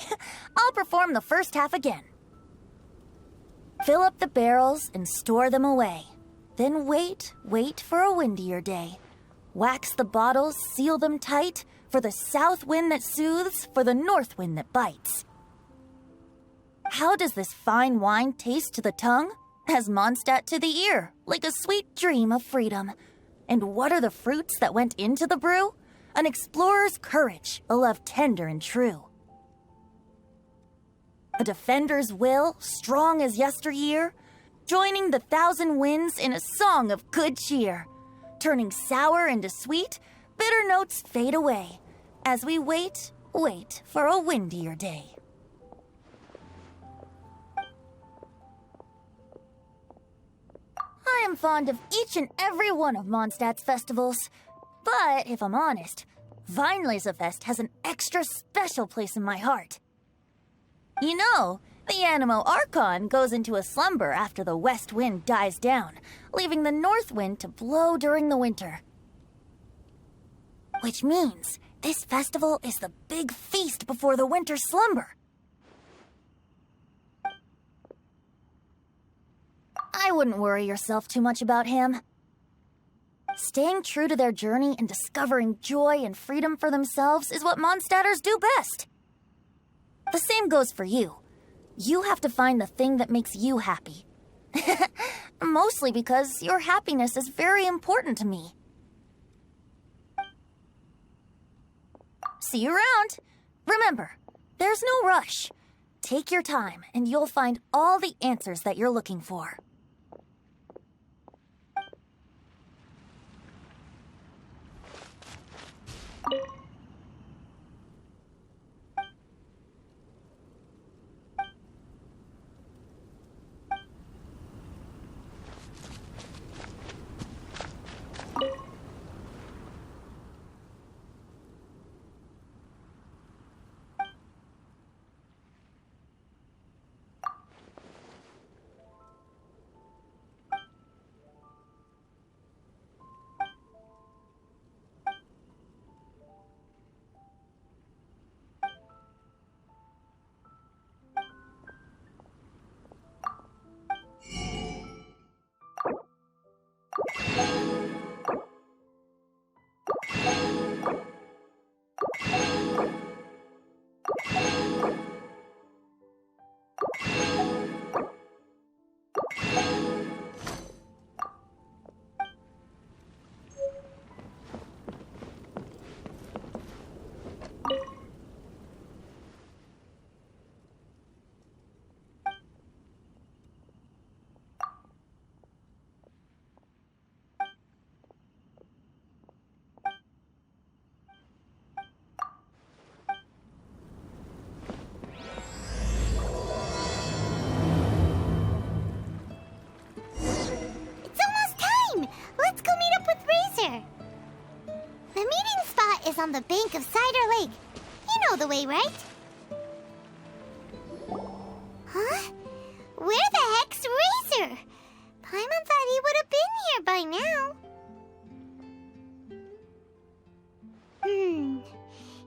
I'll perform the first half again. Fill up the barrels and store them away. Then wait for a windier day. Wax the bottles, seal them tight, for the south wind that soothes, for the north wind that bites. How does this fine wine taste to the tongue? As Mondstadt to the ear, like a sweet dream of freedom. And what are the fruits that went into the brew? An explorer's courage, a love tender and true. A defender's will, strong as yesteryear, joining the 1,000 winds in a song of good cheer, turning sour into sweet, bitter notes fade away, as we wait for a windier day. I am fond of each and every one of Mondstadt's festivals, but if I'm honest, Weinlesefest has an extra special place in my heart. You know, the Animo Archon goes into a slumber after the west wind dies down, leaving the north wind to blow during the winter. Which means this festival is the big feast before the winter slumber. I wouldn't worry yourself too much about him. Staying true to their journey and discovering joy and freedom for themselves is what Mondstadters do best. The same goes for you. You have to find the thing that makes you happy. Mostly because your happiness is very important to me. See you around. Remember, there's no rush. Take your time and you'll find all the answers that you're looking for. On the bank of Cider Lake. You know the way, right? Huh? Where the heck's Razor? Paimon thought he would have been here by now.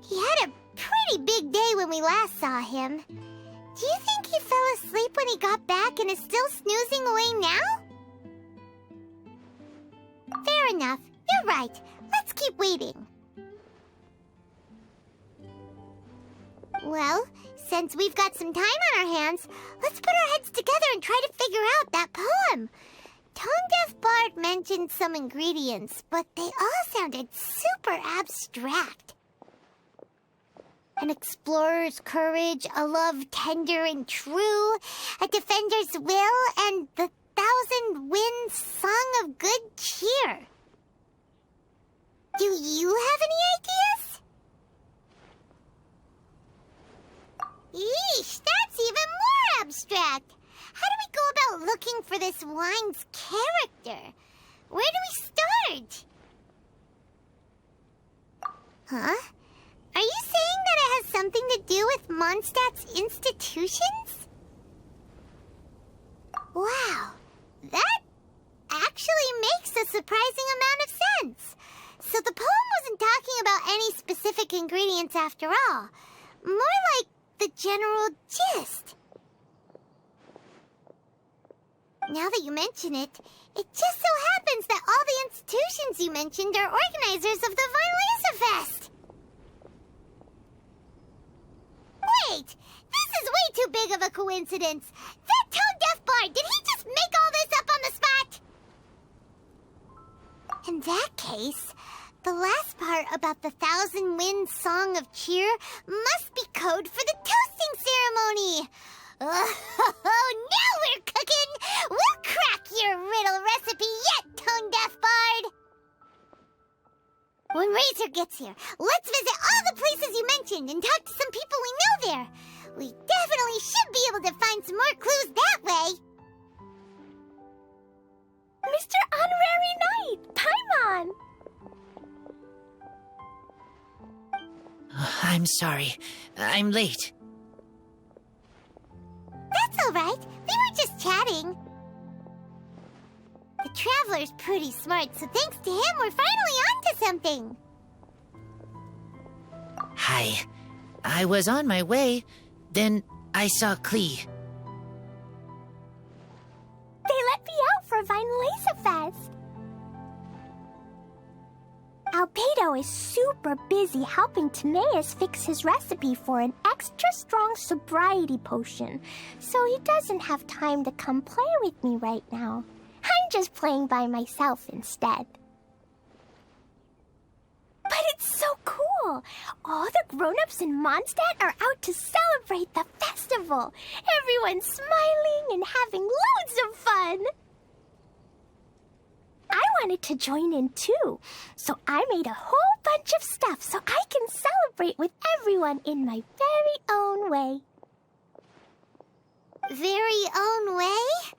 He had a pretty big day when we last saw him. Do you think he fell asleep when he got back and is still snoozing away now? Fair enough. You're right. Let's keep waiting. Well, since we've got some time on our hands, let's put our heads together and try to figure out that poem. Tone-deaf Bard mentioned some ingredients, but they all sounded super abstract. An explorer's courage, a love tender and true, a defender's will, and the 1,000 winds song of good cheer. Do you have any ideas? Eesh, that's even more abstract. How do we go about looking for this wine's character? Where do we start? Huh? Are you saying that it has something to do with Mondstadt's institutions? Wow, that actually makes a surprising amount of sense. So the poem wasn't talking about any specific ingredients after all. More like the general gist. Now that you mention it, it just so happens that all the institutions you mentioned are organizers of the Weinlesefest. Wait, this is way too big of a coincidence. That tone-deaf bard, did he just make all this up on the spot? In that case, the last part about the 1,000 winds song of cheer must be code for the toasting ceremony. Oh, now we're cooking! We'll crack your riddle recipe yet, tone-deaf bard! When Razor gets here, let's visit all the places you mentioned and talk to some people we know there. We definitely should be able to find some more clues that way. Mr. Honorary Knight, Paimon! I'm sorry. I'm late. That's all right. We were just chatting. The Traveler's pretty smart, so thanks to him, we're finally onto something. Hi. I was on my way, then I saw Klee. They let me out for Vinyl Fest. Albedo is super busy helping Timaeus fix his recipe for an extra strong sobriety potion, so he doesn't have time to come play with me right now. I'm just playing by myself instead. But it's so cool! All the grown-ups in Mondstadt are out to celebrate the festival. Everyone's smiling and having loads of fun. I wanted to join in too, so I made a whole bunch of stuff so I can celebrate with everyone in my very own way. Very own way?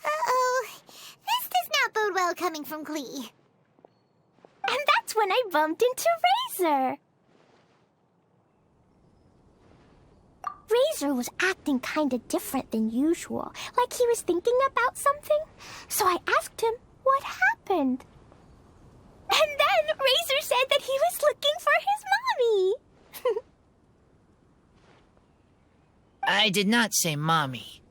Uh-oh. This does not bode well coming from Klee. And that's when I bumped into Razor. Razor was acting kind of different than usual, like he was thinking about something. So I asked him what happened. And then Razor said that he was looking for his mommy. I did not say mommy.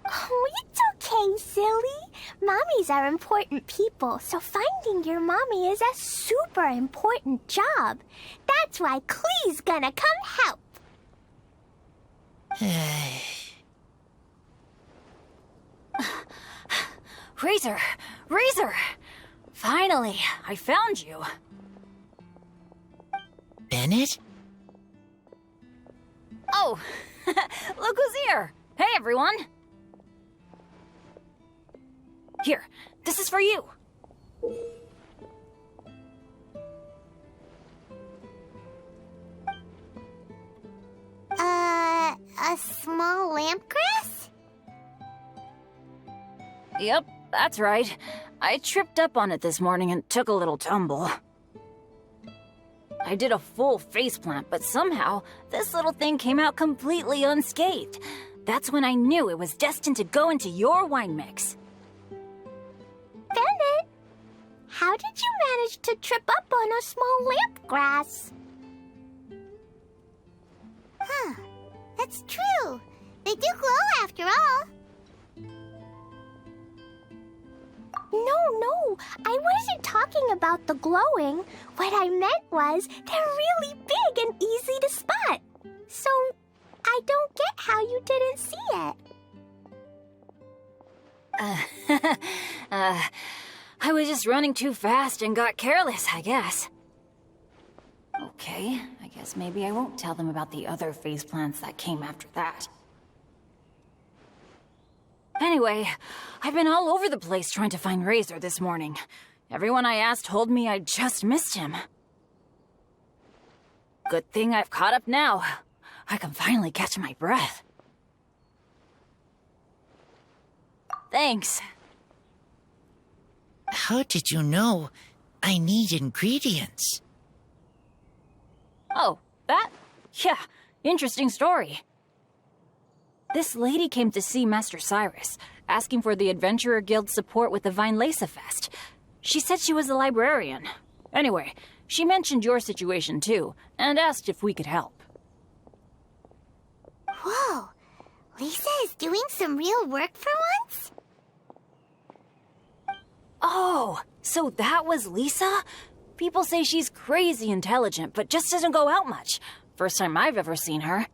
Oh, it's okay, silly. Mommies are important people, so finding your mommy is a super important job. That's why Klee's gonna come help. Razor! Razor! Finally, I found you. Bennett? Oh, look who's here! Hey, everyone! Here, this is for you. A small lampgrass? Yep, that's right. I tripped up on it this morning and took a little tumble. I did a full faceplant, but somehow this little thing came out completely unscathed. That's when I knew it was destined to go into your wine mix. Bennett, how did you manage to trip up on a small lampgrass? Huh, that's true. They do glow after all. No, I wasn't talking about the glowing. What I meant was they're really big and easy to spot. So, I don't get how you didn't see it. I was just running too fast and got careless, I guess. Okay, I guess maybe I won't tell them about the other faceplants that came after that. Anyway, I've been all over the place trying to find Razor this morning. Everyone I asked told me I just missed him. Good thing I've caught up now. I can finally catch my breath. Thanks. How did you know I need ingredients? Oh, that? Yeah, interesting story. This lady came to see Master Cyrus, asking for the Adventurer Guild's support with the Vinyl Fest. She said she was a librarian. Anyway, she mentioned your situation too, and asked if we could help. Whoa, Lisa is doing some real work for once? Oh, so that was Lisa? People say she's crazy intelligent, but just doesn't go out much. First time I've ever seen her.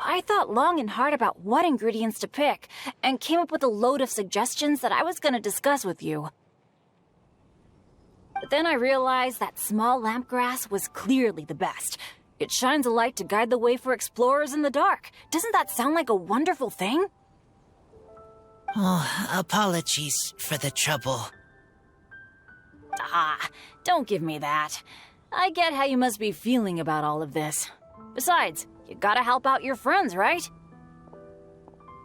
I thought long and hard about what ingredients to pick, and came up with a load of suggestions that I was going to discuss with you. But then I realized that small lampgrass was clearly the best. It shines a light to guide the way for explorers in the dark. Doesn't that sound like a wonderful thing? Oh, apologies for the trouble. Ah, don't give me that. I get how you must be feeling about all of this. Besides, you gotta help out your friends, right?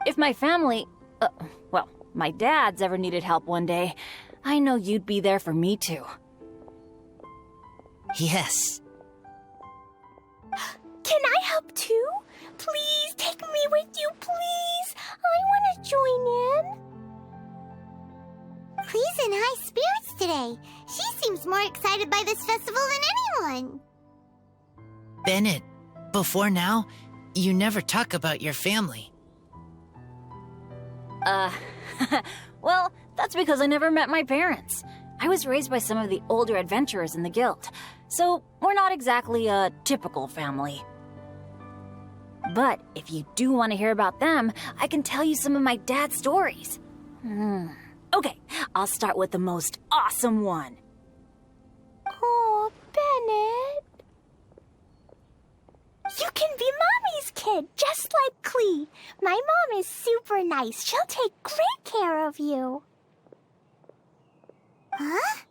If my family, well, my dad's ever needed help one day, I know you'd be there for me too. Yes. Can I help too? Please take me with you, please. I want to join in. Clee's in high spirits today. She seems more excited by this festival than anyone. Bennett, before now, you never talk about your family. Well, that's because I never met my parents. I was raised by some of the older adventurers in the guild, so we're not exactly a typical family. But if you do want to hear about them, I can tell you some of my dad's stories. Okay, I'll start with the most awesome one. Oh, Bennett. You can be Mommy's kid, just like Clee. My mom is super nice. She'll take great care of you. Huh?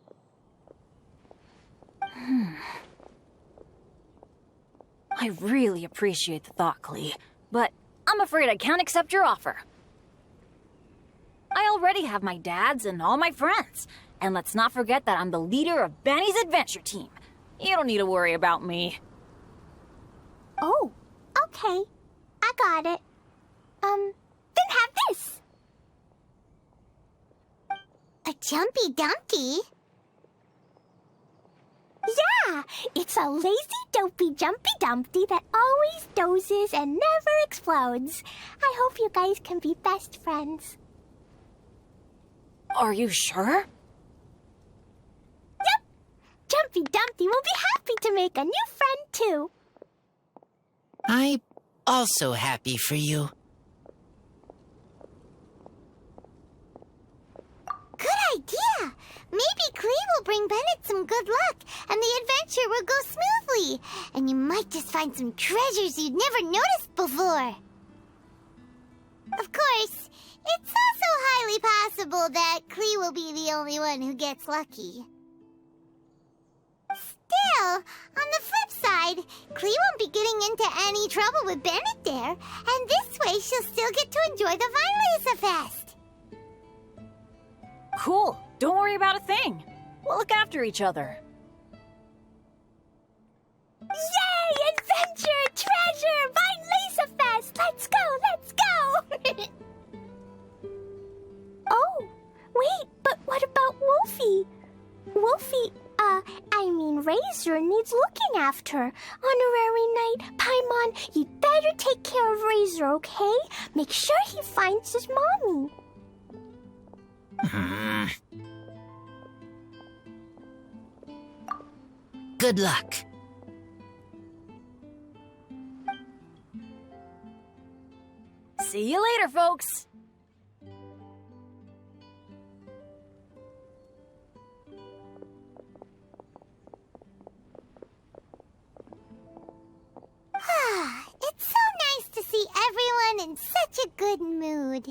I really appreciate the thought, Clee, but I'm afraid I can't accept your offer. I already have my dad's and all my friends. And let's not forget that I'm the leader of Benny's adventure team. You don't need to worry about me. Oh, okay. I got it. Then have this. A Jumpy Dumpty? Yeah, it's a lazy, dopey, jumpy dumpty that always dozes and never explodes. I hope you guys can be best friends. Are you sure? Yep. Jumpy Dumpty will be happy to make a new friend, too. I'm also happy for you. Good idea! Maybe Clee will bring Bennett some good luck, and the adventure will go smoothly. And you might just find some treasures you'd never noticed before. Of course, it's also highly possible that Clee will be the only one who gets lucky. Still, on the flip side, Clee won't be getting into any trouble with Bennett there, and this way she'll still get to enjoy the Violaza Fest. Cool. Don't worry about a thing. We'll look after each other. Yay! Adventure! Treasure! Violaza Fest! Let's go! Let's go! Oh, wait, but what about Wolfie? Wolfie, Razor needs looking after. Honorary Knight, Paimon, you'd better take care of Razor, okay? Make sure he finds his mommy. Good luck. See you later, folks. It's so nice to see everyone in such a good mood.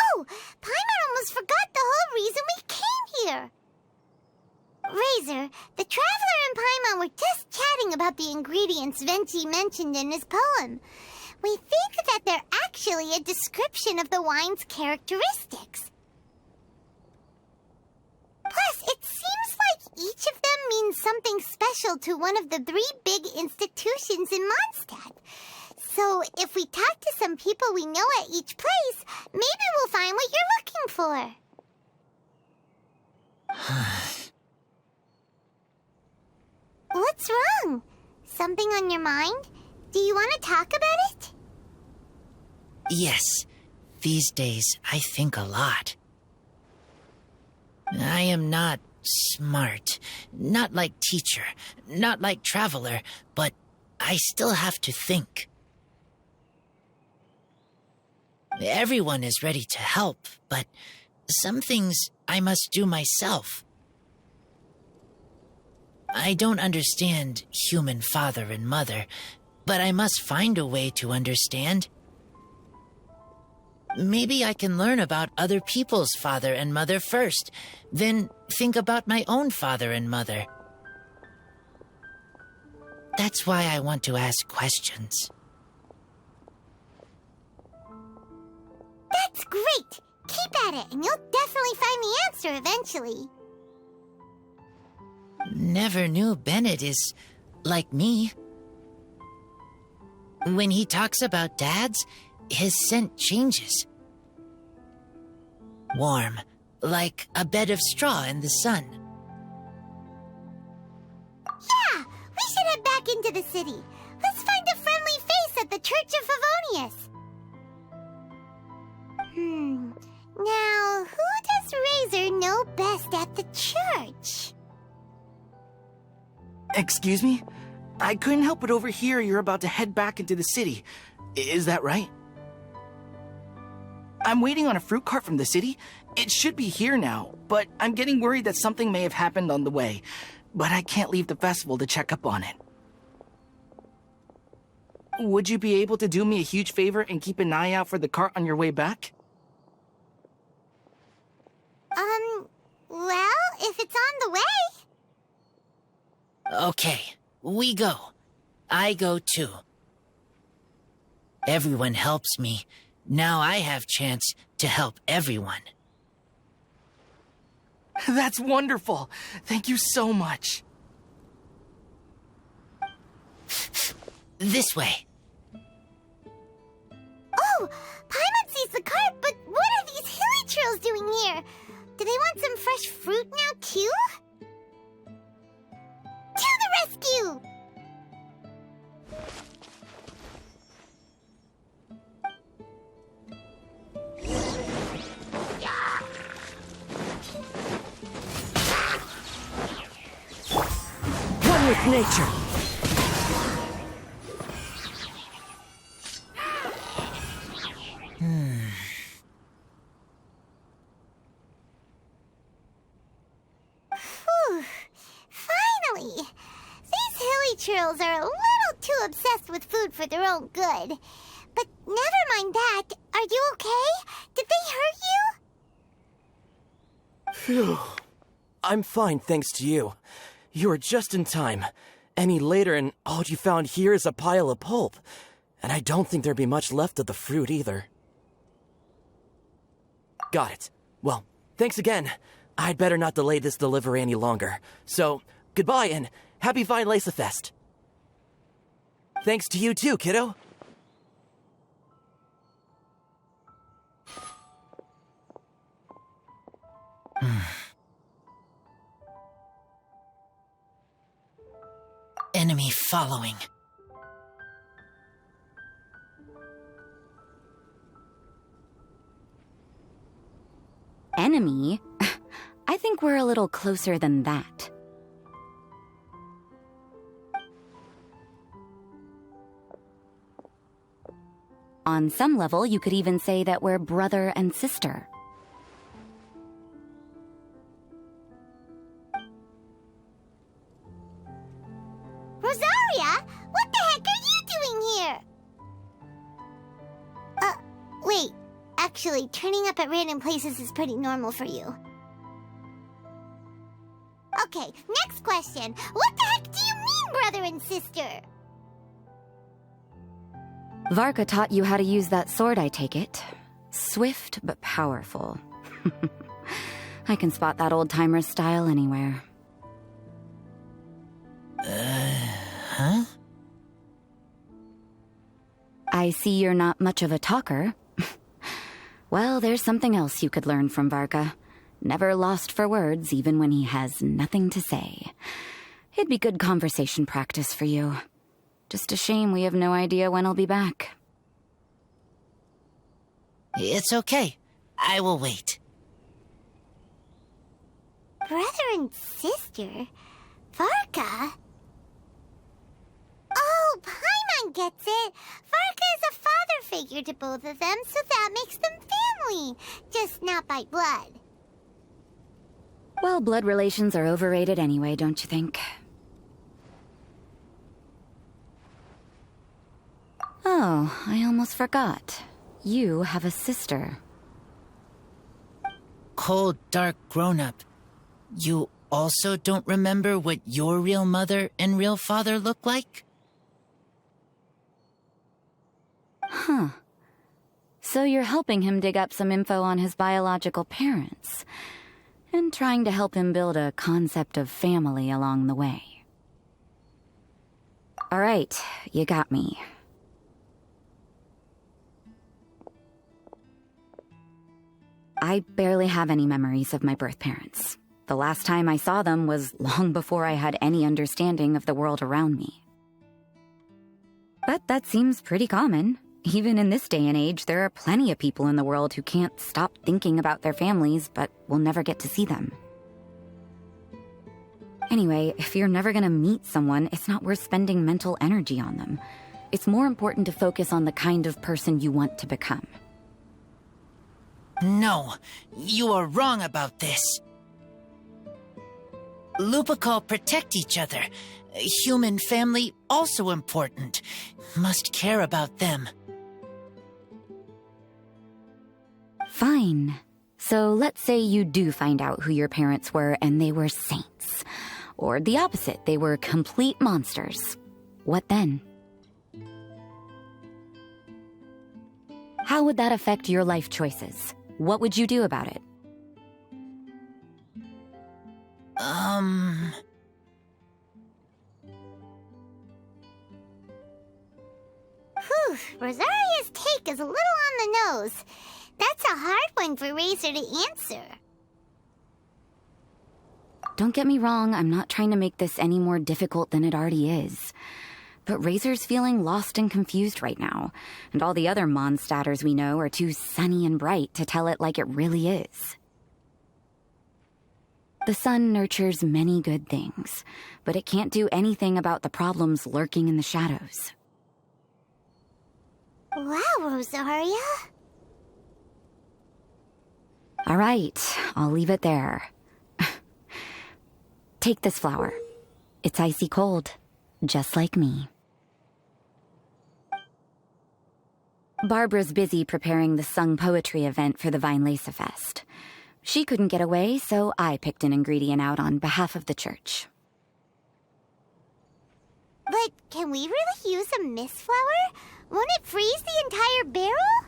Oh, Paimon almost forgot the whole reason we came here. Razor, the Traveler and Paimon were just chatting about the ingredients Venti mentioned in his poem. We think that they're actually a description of the wine's characteristics. Plus, it seems like each of them means something special to one of the 3 big institutions in Mondstadt. So, if we talk to some people we know at each place, maybe we'll find what you're looking for. What's wrong? Something on your mind? Do you want to talk about it? Yes. These days, I think a lot. I am not smart. Not like teacher. Not like Traveler. But I still have to think. Everyone is ready to help, but some things I must do myself. I don't understand human father and mother, but I must find a way to understand. Maybe I can learn about other people's father and mother first, then think about my own father and mother. That's why I want to ask questions. That's great! Keep at it, and you'll definitely find the answer eventually. Never knew Bennett is like me. When he talks about dads, his scent changes. Warm, like a bed of straw in the sun. Yeah! We should head back into the city. Let's find a friendly face at the Church of Favonius. Now, who does Razor know best at the church? Excuse me? I couldn't help but overhear you're about to head back into the city. Is that right? I'm waiting on a fruit cart from the city. It should be here now, but I'm getting worried that something may have happened on the way. But I can't leave the festival to check up on it. Would you be able to do me a huge favor and keep an eye out for the cart on your way back? Well, if it's on the way. Okay, we go. I go too. Everyone helps me. Now I have chance to help everyone. That's wonderful. Thank you so much. This way. Oh, Paimon sees the cart, but what are these hilly trills doing here? Do they want some fresh fruit now, too? To the rescue! One with nature. Whew. Finally! These hilly trills are a little too obsessed with food for their own good. But never mind that. Are you okay? Did they hurt you? Phew. I'm fine, thanks to you. You were just in time. Any later and all you found here is a pile of pulp. And I don't think there'd be much left of the fruit either. Got it. Well, thanks again. I'd better not delay this delivery any longer. So, goodbye and happy Vine Lace Fest. Thanks to you too, kiddo. Enemy following. Enemy? I think we're a little closer than that. On some level, you could even say that we're brother and sister. Rosaria? What the heck are you doing here? Wait. Actually, turning up at random places is pretty normal for you. Okay, next question. What the heck do you mean, brother and sister? Varka taught you how to use that sword, I take it. Swift but powerful. I can spot that old-timer's style anywhere. Huh? I see you're not much of a talker. Well, there's something else you could learn from Varka. Never lost for words, even when he has nothing to say. It'd be good conversation practice for you. Just a shame we have no idea when he'll be back. It's okay. I will wait. Brother and sister? Varka? Oh, Paimon gets it. Varka is a father figure to both of them, so that makes them family. Just not by blood. Well, blood relations are overrated anyway, don't you think? Oh, I almost forgot. You have a sister. Cold, dark grown-up. You also don't remember what your real mother and real father look like? Huh. So you're helping him dig up some info on his biological parents, and trying to help him build a concept of family along the way. All right, you got me. I barely have any memories of my birth parents. The last time I saw them was long before I had any understanding of the world around me. But that seems pretty common. Even in this day and age, there are plenty of people in the world who can't stop thinking about their families, but will never get to see them. Anyway, if you're never gonna meet someone, it's not worth spending mental energy on them. It's more important to focus on the kind of person you want to become. No, you are wrong about this. Lupical protect each other. Human family also important. Must care about them. Fine. So let's say you do find out who your parents were and they were saints. Or the opposite, they were complete monsters. What then? How would that affect your life choices? What would you do about it? Whew, Rosaria's take is a little on the nose. That's a hard one for Razor to answer. Don't get me wrong, I'm not trying to make this any more difficult than it already is. But Razor's feeling lost and confused right now, and all the other Mondstadters we know are too sunny and bright to tell it like it really is. The sun nurtures many good things, but it can't do anything about the problems lurking in the shadows. Wow, Rosaria. All right, I'll leave it there. Take this flower. It's icy cold, just like me. Barbara's busy preparing the sung poetry event for the Weinlese Fest. She couldn't get away, so I picked an ingredient out on behalf of the church. But can we really use a mist flower? Won't it freeze the entire barrel?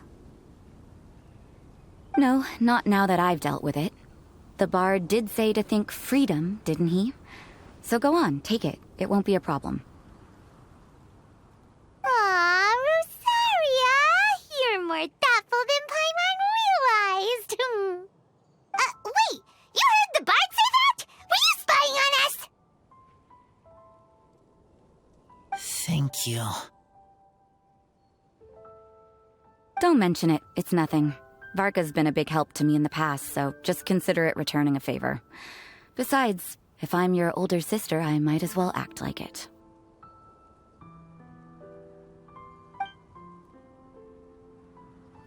No, not now that I've dealt with it. The bard did say to think freedom, didn't he? So go on, take it. It won't be a problem. Aw, Rosaria! You're more thoughtful than Paimon realized. Wait! You heard the bard say that? Were you spying on us? Thank you. Don't mention it. It's nothing. Varka's been a big help to me in the past, so just consider it returning a favor. Besides, if I'm your older sister, I might as well act like it.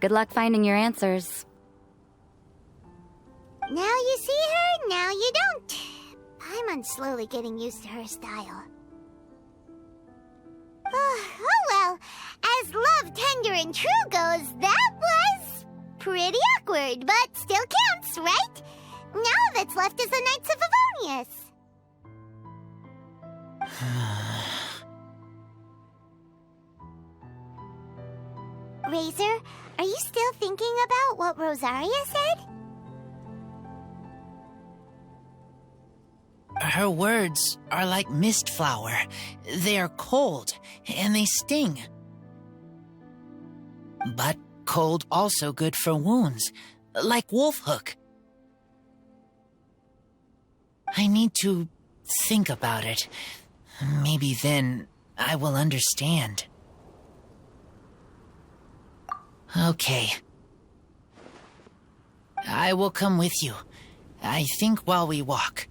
Good luck finding your answers. Now you see her, now you don't. Paimon's slowly getting used to her style. Oh well, as love, tender, and true goes, that was pretty awkward, but still counts, right? Now that's left is the Knights of Avonius. Razor, are you still thinking about what Rosaria said? Her words are like mist flower. They are cold, and they sting. But cold also good for wounds, like Wolfhook. I need to think about it. Maybe then I will understand. Okay. I will come with you. I think while we walk.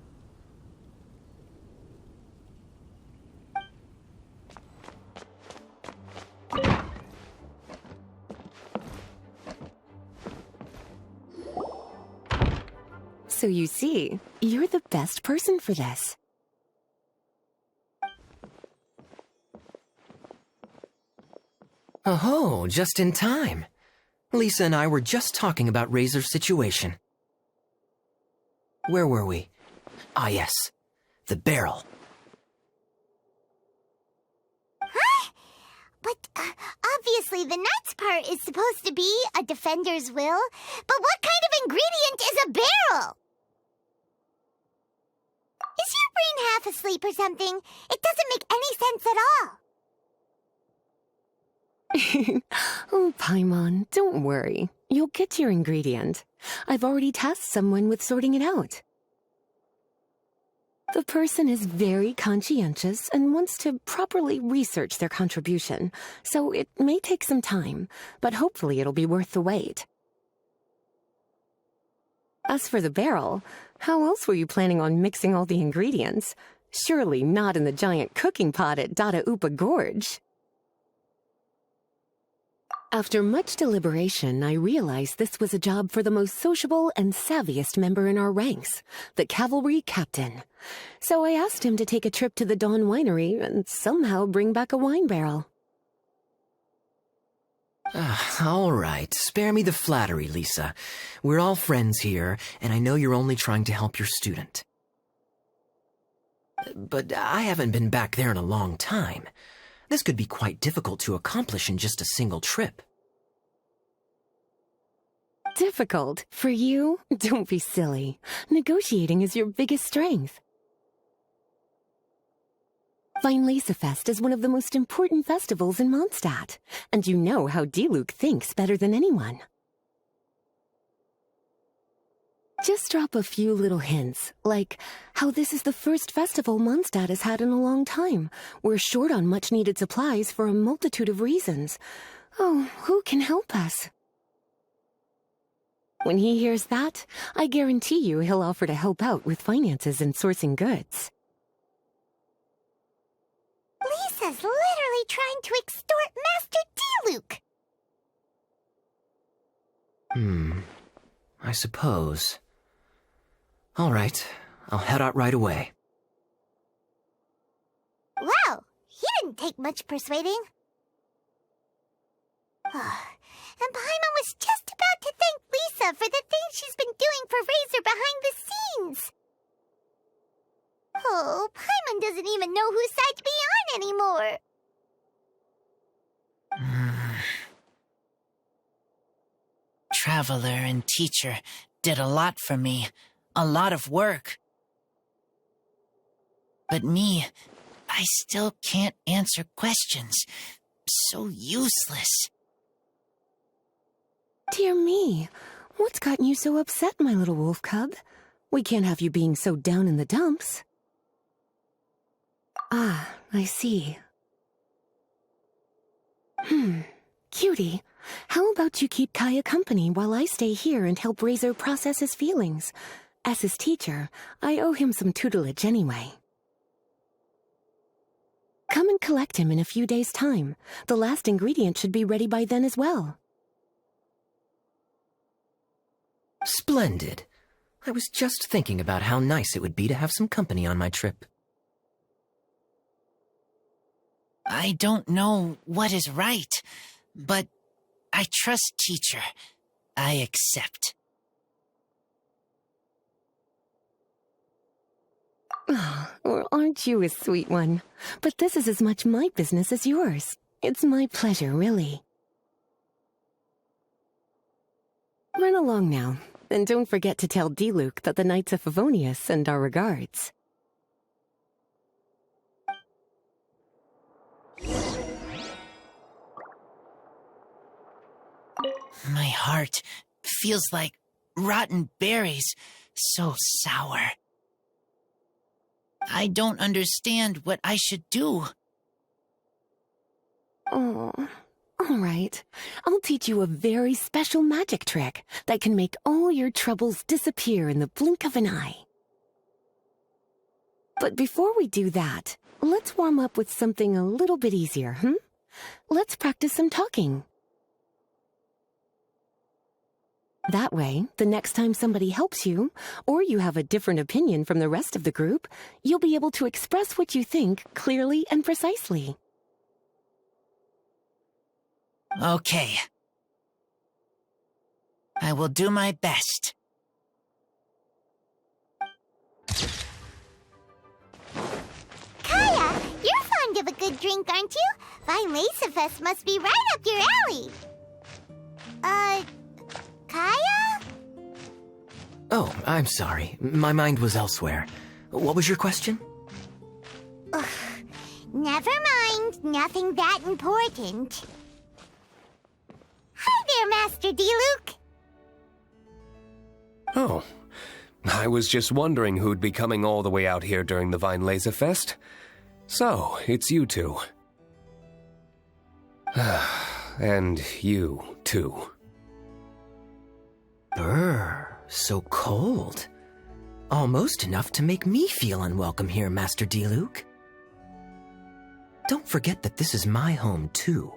So you see, you're the best person for this. Oh, just in time. Lisa and I were just talking about Razor's situation. Where were we? Ah, yes. The barrel. Huh? But obviously the Knight's part is supposed to be a defender's will. But what kind of ingredient is a barrel? Is your brain half asleep or something? It doesn't make any sense at all. Oh, Paimon, don't worry. You'll get your ingredient. I've already tasked someone with sorting it out. The person is very conscientious and wants to properly research their contribution, so it may take some time, but hopefully it'll be worth the wait. As for the barrel, how else were you planning on mixing all the ingredients? Surely not in the giant cooking pot at Dada Upa Gorge. After much deliberation, I realized this was a job for the most sociable and savviest member in our ranks, the cavalry captain. So I asked him to take a trip to the Dawn Winery and somehow bring back a wine barrel. All right, spare me the flattery, Lisa. We're all friends here, and I know you're only trying to help your student. But I haven't been back there in a long time. This could be quite difficult to accomplish in just a single trip. Difficult? For you? Don't be silly. Negotiating is your biggest strength. Vinelasafest is one of the most important festivals in Mondstadt, and you know how Diluc thinks better than anyone. Just drop a few little hints, like how this is the first festival Mondstadt has had in a long time. We're short on much-needed supplies for a multitude of reasons. Oh, who can help us? When he hears that, I guarantee you he'll offer to help out with finances and sourcing goods. Lisa's literally trying to extort Master Diluc. I suppose. All right, I'll head out right away. Wow, he didn't take much persuading. And Paimon was just about to thank Lisa for the things she's been doing for Razor behind the scenes. Oh, Paimon doesn't even know whose side to be on anymore. Traveler and teacher did a lot for me. A lot of work. But me, I still can't answer questions. So useless. Dear me, what's gotten you so upset, my little wolf cub? We can't have you being so down in the dumps. Ah, I see. Cutie, how about you keep Kaya company while I stay here and help Razor process his feelings? As his teacher, I owe him some tutelage anyway. Come and collect him in a few days' time. The last ingredient should be ready by then as well. Splendid. I was just thinking about how nice it would be to have some company on my trip. I don't know what is right, but I trust teacher. I accept. Or aren't you a sweet one? But this is as much my business as yours. It's my pleasure, really. Run along now, and don't forget to tell Diluc that the Knights of Favonius send our regards. My heart feels like rotten berries, so sour. I don't understand what I should do. Oh, all right. I'll teach you a very special magic trick that can make all your troubles disappear in the blink of an eye. But before we do that, let's warm up with something a little bit easier, Let's practice some talking. That way, the next time somebody helps you, or you have a different opinion from the rest of the group, you'll be able to express what you think clearly and precisely. Okay. I will do my best. Kaya, you're fond of a good drink, aren't you? Vinyl must be right up your alley. Kaya? Oh, I'm sorry. My mind was elsewhere. What was your question? Ugh, never mind. Nothing that important. Hi there, Master D-Luke. Oh, I was just wondering who'd be coming all the way out here during the Vinyl So, it's you two. And you, too. Brr, so cold. Almost enough to make me feel unwelcome here, Master D-Luke. Don't forget that this is my home, too.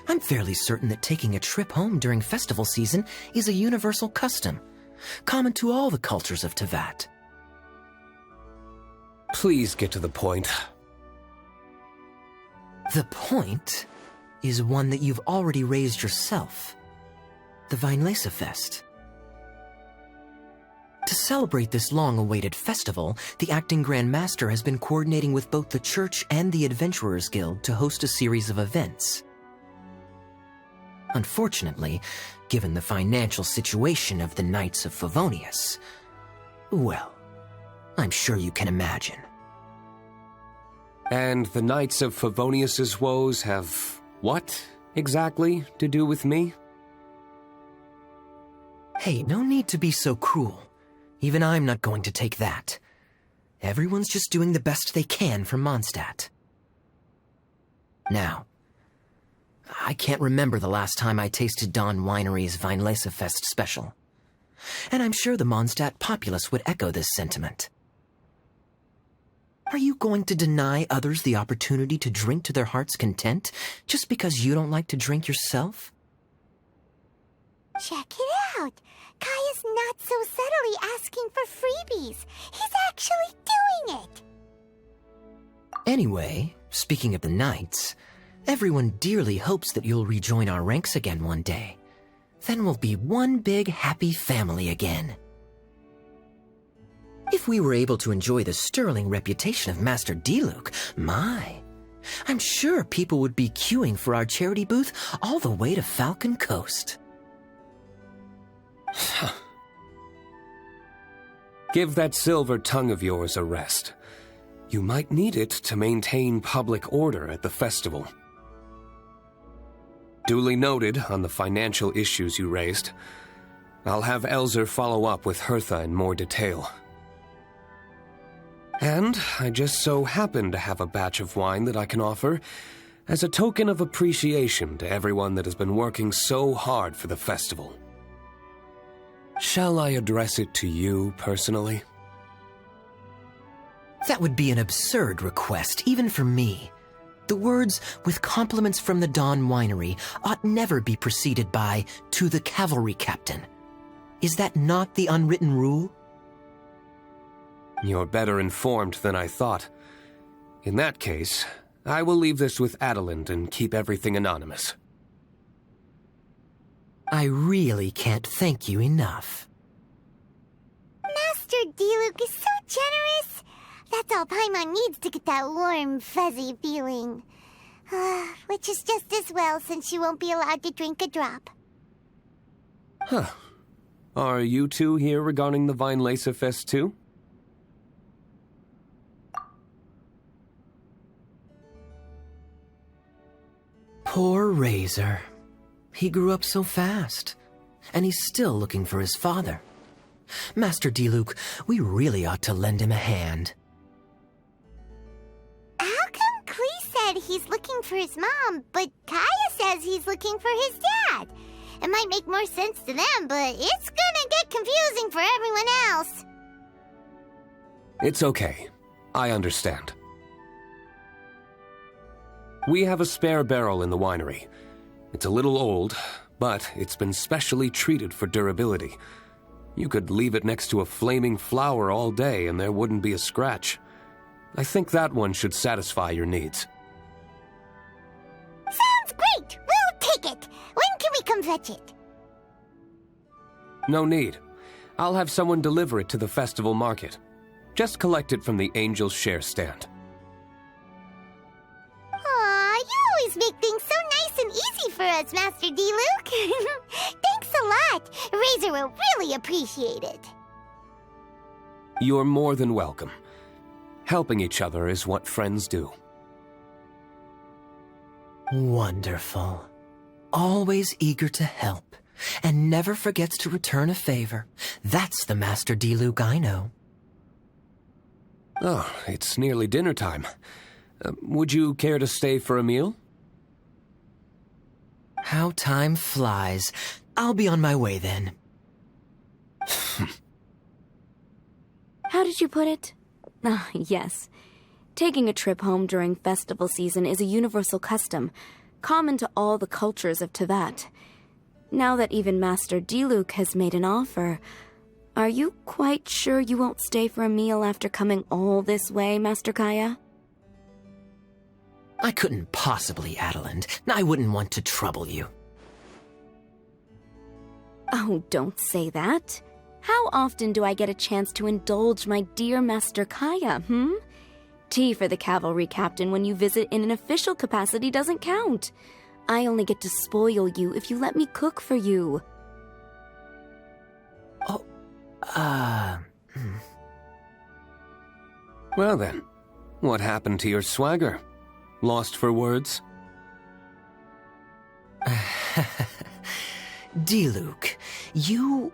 I'm fairly certain that taking a trip home during festival season is a universal custom, common to all the cultures of Teyvat. Please get to the point. The point is one that you've already raised yourself. The Vinyl. To celebrate this long-awaited festival, the Acting Grand Master has been coordinating with both the Church and the Adventurers Guild to host a series of events. Unfortunately, given the financial situation of the Knights of Favonius, well, I'm sure you can imagine. And the Knights of Favonius's woes have what, exactly, to do with me? Hey, no need to be so cruel. Even I'm not going to take that. Everyone's just doing the best they can for Mondstadt. Now, I can't remember the last time I tasted Dawn Winery's Vinyl special. And I'm sure the Mondstadt populace would echo this sentiment. Are you going to deny others the opportunity to drink to their heart's content just because you don't like to drink yourself? Check it out. Kaya's not so subtly asking for freebies. He's actually doing it. Anyway, speaking of the Knights, everyone dearly hopes that you'll rejoin our ranks again one day. Then we'll be one big happy family again. If we were able to enjoy the sterling reputation of Master D-Luke, I'm sure people would be queuing for our charity booth all the way to Falcon Coast. Give that silver tongue of yours a rest. You might need it to maintain public order at the festival. Duly noted on the financial issues you raised. I'll have Elzer follow up with Hertha in more detail. And I just so happen to have a batch of wine that I can offer as a token of appreciation to everyone that has been working so hard for the festival. Shall I address it to you personally? That would be an absurd request, even for me. The words, "with compliments from the Dawn Winery," ought never be preceded by, "to the cavalry captain." Is that not the unwritten rule? You're better informed than I thought. In that case, I will leave this with Adelind and keep everything anonymous. I really can't thank you enough. Master D-Luke is so generous. That's all Paimon needs to get that warm, fuzzy feeling. Which is just as well, since you won't be allowed to drink a drop. Huh. Are you two here regarding the Vinyl too? Poor Razor. He grew up so fast, and he's still looking for his father. Master D-Luke, we really ought to lend him a hand. How come Klee said he's looking for his mom, but Kaya says he's looking for his dad? It might make more sense to them, but it's gonna get confusing for everyone else. It's okay. I understand. We have a spare barrel in the winery. It's a little old, but it's been specially treated for durability. You could leave it next to a flaming flower all day and there wouldn't be a scratch. I think that one should satisfy your needs. Sounds great! We'll come fetch it. No need. I'll have someone deliver it to the festival market. Just collect it from the Angel's Share stand. Aw, you always make things so nice and easy for us, Master D-Luke. Thanks a lot. Razor will really appreciate it. You're more than welcome. Helping each other is what friends do. Wonderful. Always eager to help, and never forgets to return a favor. That's the Master D-Luke I know. Oh, it's nearly dinner time. Would you care to stay for a meal? How time flies. I'll be on my way then. How did you put it? Ah, yes. Taking a trip home during festival season is a universal custom, common to all the cultures of Teyvat. Now that even Master D-Luke has made an offer, are you quite sure you won't stay for a meal after coming all this way, Master Kaya? I couldn't possibly, Adeland. I wouldn't want to trouble you. Oh, don't say that. How often do I get a chance to indulge my dear Master Kaya, Tea for the cavalry captain when you visit in an official capacity doesn't count. I only get to spoil you if you let me cook for you. Well then, what happened to your swagger? Lost for words? D-Luke, you...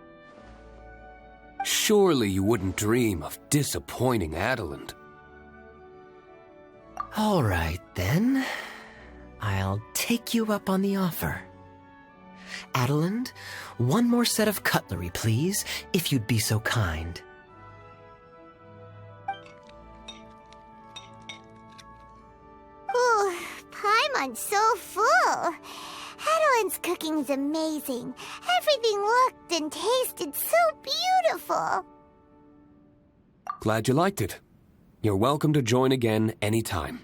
Surely you wouldn't dream of disappointing Adeland. All right, then. I'll take you up on the offer. Adeland, one more set of cutlery, please, if you'd be so kind. Ooh, Paimon's so full. Adeland's cooking's amazing. Everything looked and tasted so beautiful. Glad you liked it. You're welcome to join again anytime.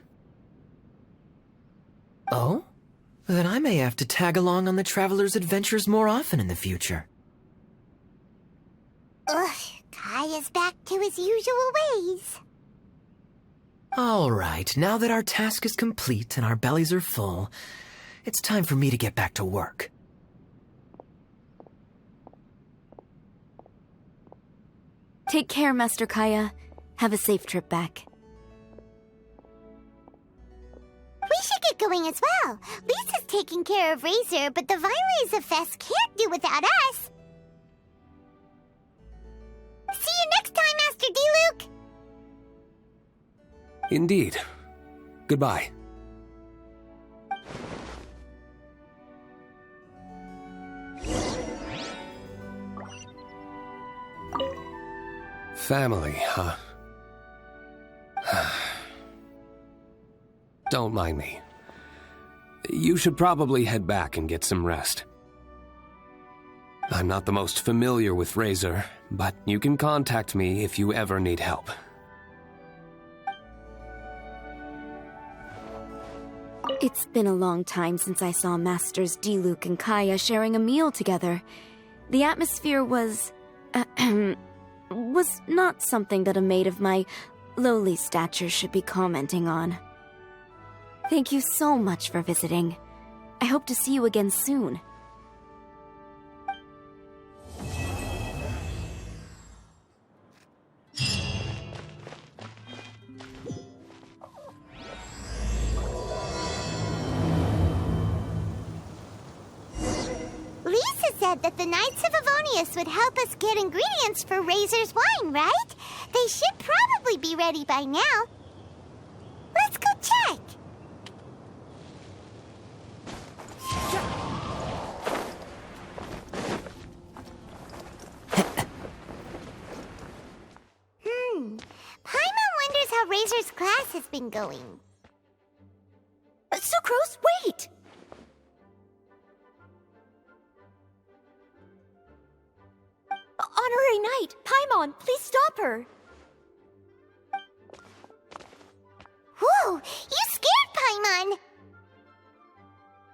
Oh? Then I may have to tag along on the Traveler's adventures more often in the future. Ugh, Kaya's back to his usual ways. All right, now that our task is complete and our bellies are full, it's time for me to get back to work. Take care, Master Kaya. Have a safe trip back. We should get going as well. Lisa's taking care of Razor, but the Violaza Fest can't do without us. See you next time, Master D-Luke! Indeed. Goodbye. Family, huh? Don't mind me. You should probably head back and get some rest. I'm not the most familiar with Razor, but you can contact me if you ever need help. It's been a long time since I saw Masters D-Luke and Kaya sharing a meal together. The atmosphere was not something that a maid of my lowly stature should be commenting on. Thank you so much for visiting. I hope to see you again soon. Lisa said that the Knights of Avonius would help us get ingredients for Razor's wine, right? They should probably be ready by now. Let's go check. Paimon wonders how Razor's class has been going. Sucrose, wait! Honorary Knight, Paimon, please stop her! Whoa, you scared Paimon!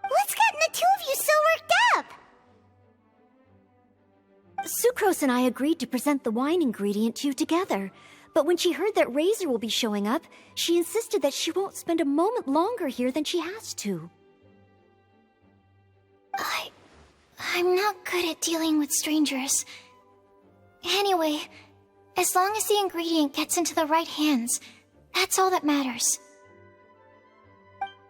What's gotten the two of you so worked up? Sucrose and I agreed to present the wine ingredient to you together, but when she heard that Razor will be showing up, she insisted that she won't spend a moment longer here than she has to. I'm not good at dealing with strangers. Anyway, as long as the ingredient gets into the right hands, that's all that matters.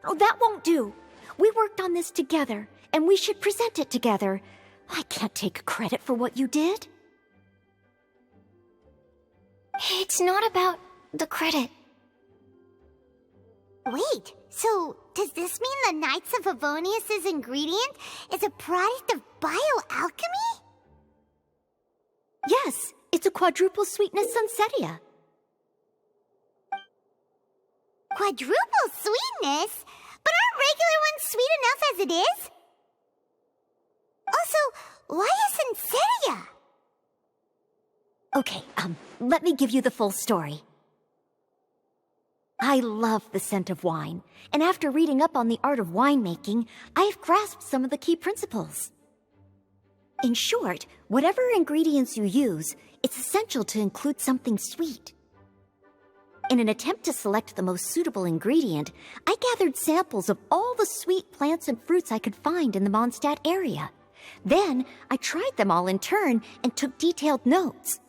Oh, that won't do. We worked on this together, and we should present it together. I can't take credit for what you did. It's not about the credit. Wait, so does this mean the Knights of Favonius' ingredient is a product of bioalchemy? Yes, it's a quadruple sweetness sunsetia. Quadruple sweetness? But aren't regular ones sweet enough as it is? Also, why a sunsetia? Okay, let me give you the full story. I love the scent of wine, and after reading up on the art of winemaking, I've grasped some of the key principles. In short, whatever ingredients you use, it's essential to include something sweet. In an attempt to select the most suitable ingredient, I gathered samples of all the sweet plants and fruits I could find in the Mondstadt area. Then, I tried them all in turn and took detailed notes.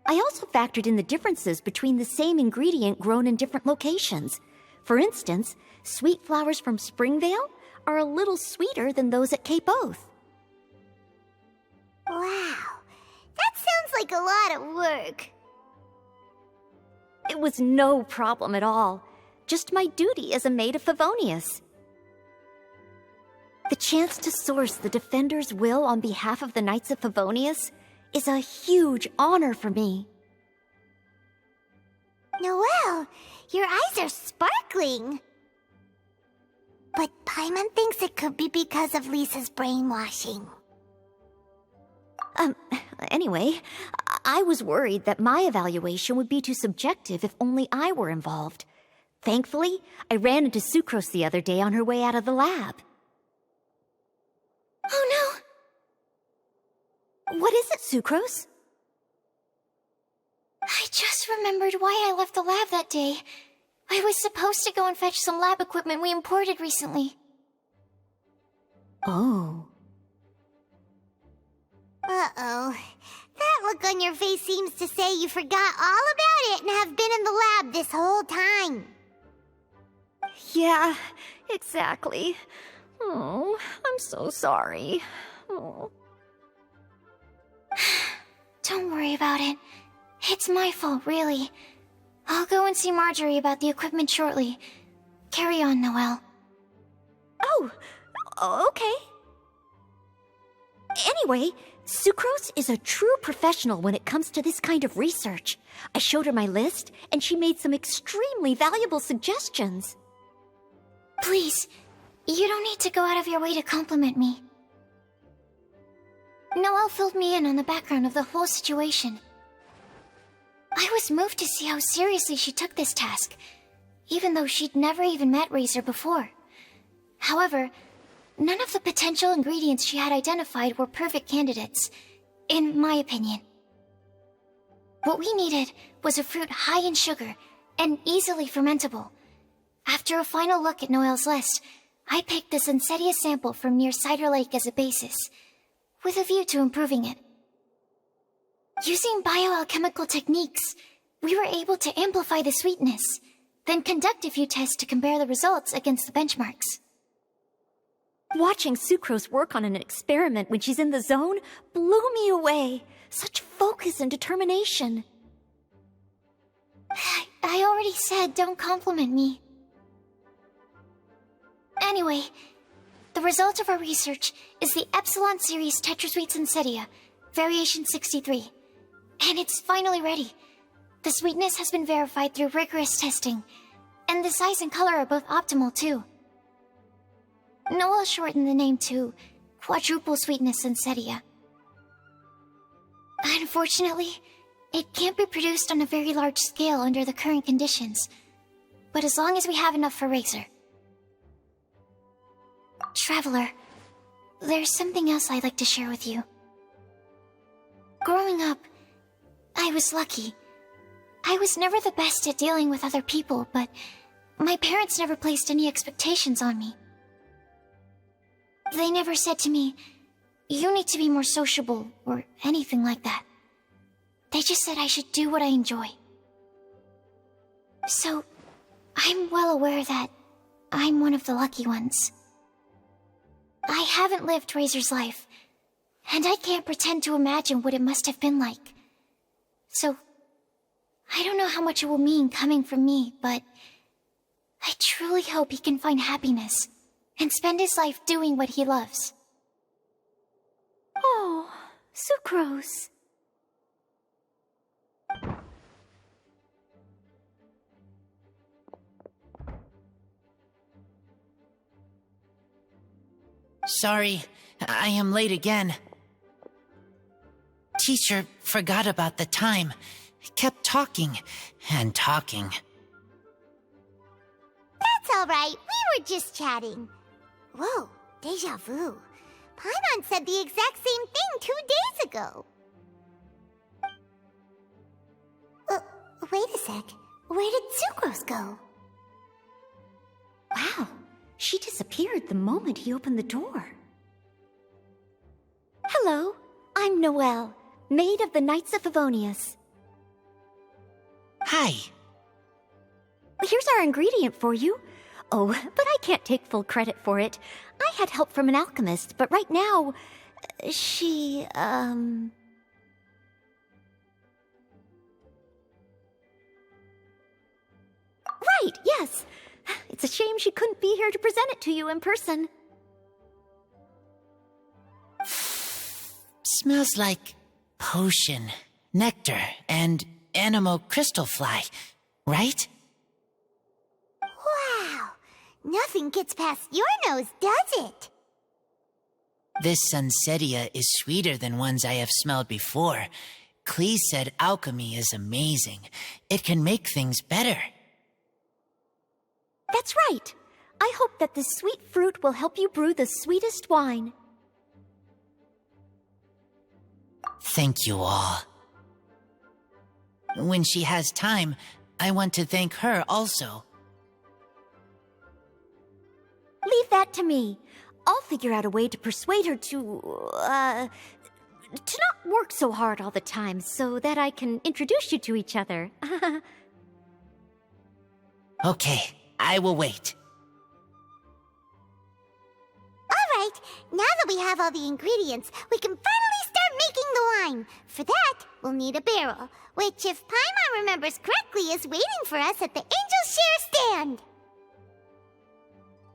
I also factored in the differences between the same ingredient grown in different locations. For instance, sweet flowers from Springvale are a little sweeter than those at Cape Oath. Wow, that sounds like a lot of work. It was no problem at all. Just my duty as a maid of Favonius. The chance to source the Defender's will on behalf of the Knights of Favonius is a huge honor for me. Noelle, your eyes are sparkling. But Paimon thinks it could be because of Lisa's brainwashing. Anyway, I was worried that my evaluation would be too subjective if only I were involved. Thankfully, I ran into Sucrose the other day on her way out of the lab. Oh no! What is it, Sucrose? I just remembered why I left the lab that day. I was supposed to go and fetch some lab equipment we imported recently. Oh. Uh-oh. That look on your face seems to say you forgot all about it and have been in the lab this whole time. Yeah, exactly. Oh, I'm so sorry. Oh. Don't worry about it. It's my fault, really. I'll go and see Marjorie about the equipment shortly. Carry on, Noelle. Oh, okay. Anyway, Sucrose is a true professional when it comes to this kind of research. I showed her my list, and she made some extremely valuable suggestions. Please, you don't need to go out of your way to compliment me. Noelle filled me in on the background of the whole situation. I was moved to see how seriously she took this task, even though she'd never even met Razor before. However, none of the potential ingredients she had identified were perfect candidates, in my opinion. What we needed was a fruit high in sugar and easily fermentable. After a final look at Noelle's list, I picked the Sunsetia sample from near Cider Lake as a basis, with a view to improving it. Using bioalchemical techniques, we were able to amplify the sweetness, then conduct a few tests to compare the results against the benchmarks. Watching Sucrose work on an experiment when she's in the zone blew me away. Such focus and determination. I already said don't compliment me. Anyway, the result of our research is the Epsilon Series Tetrasweet Sunsetia, Variation 63. And it's finally ready. The sweetness has been verified through rigorous testing, and the size and color are both optimal too. Noelle shortened the name to Quadruple Sweetness Sunsetia. Unfortunately, it can't be produced on a very large scale under the current conditions, but as long as we have enough for Razor. Traveler, there's something else I'd like to share with you. Growing up, I was lucky. I was never the best at dealing with other people, but my parents never placed any expectations on me. They never said to me, "You need to be more sociable," or anything like that. They just said I should do what I enjoy. So, I'm well aware that I'm one of the lucky ones. I haven't lived Razor's life, and I can't pretend to imagine what it must have been like. So, I don't know how much it will mean coming from me, but I truly hope he can find happiness and spend his life doing what he loves. Oh, Sucrose. Sorry, I am late again. Teacher forgot about the time. Kept talking and talking. That's all right. We were just chatting. Whoa, deja vu. Paimon said the exact same thing 2 days ago. Wait a sec. Where did Sucrose go? Wow, she disappeared the moment he opened the door. Hello, I'm Noelle, maid of the Knights of Favonius. Hi. Here's our ingredient for you. Oh, but I can't take full credit for it. I had help from an alchemist, but right now, she, Right, yes. It's a shame she couldn't be here to present it to you in person. Smells like potion, nectar, and animal crystal fly, right? Wow! Nothing gets past your nose, does it? This Sunsetia is sweeter than ones I have smelled before. Klee said alchemy is amazing. It can make things better. That's right. I hope that this sweet fruit will help you brew the sweetest wine. Thank you all. When she has time, I want to thank her also. Leave that to me. I'll figure out a way to persuade her to not work so hard all the time so that I can introduce you to each other. Okay, I will wait. All right, now that we have all the ingredients, we can finally start making the wine. For that, we'll need a barrel, which, if Paimon remembers correctly, is waiting for us at the Angel Share stand.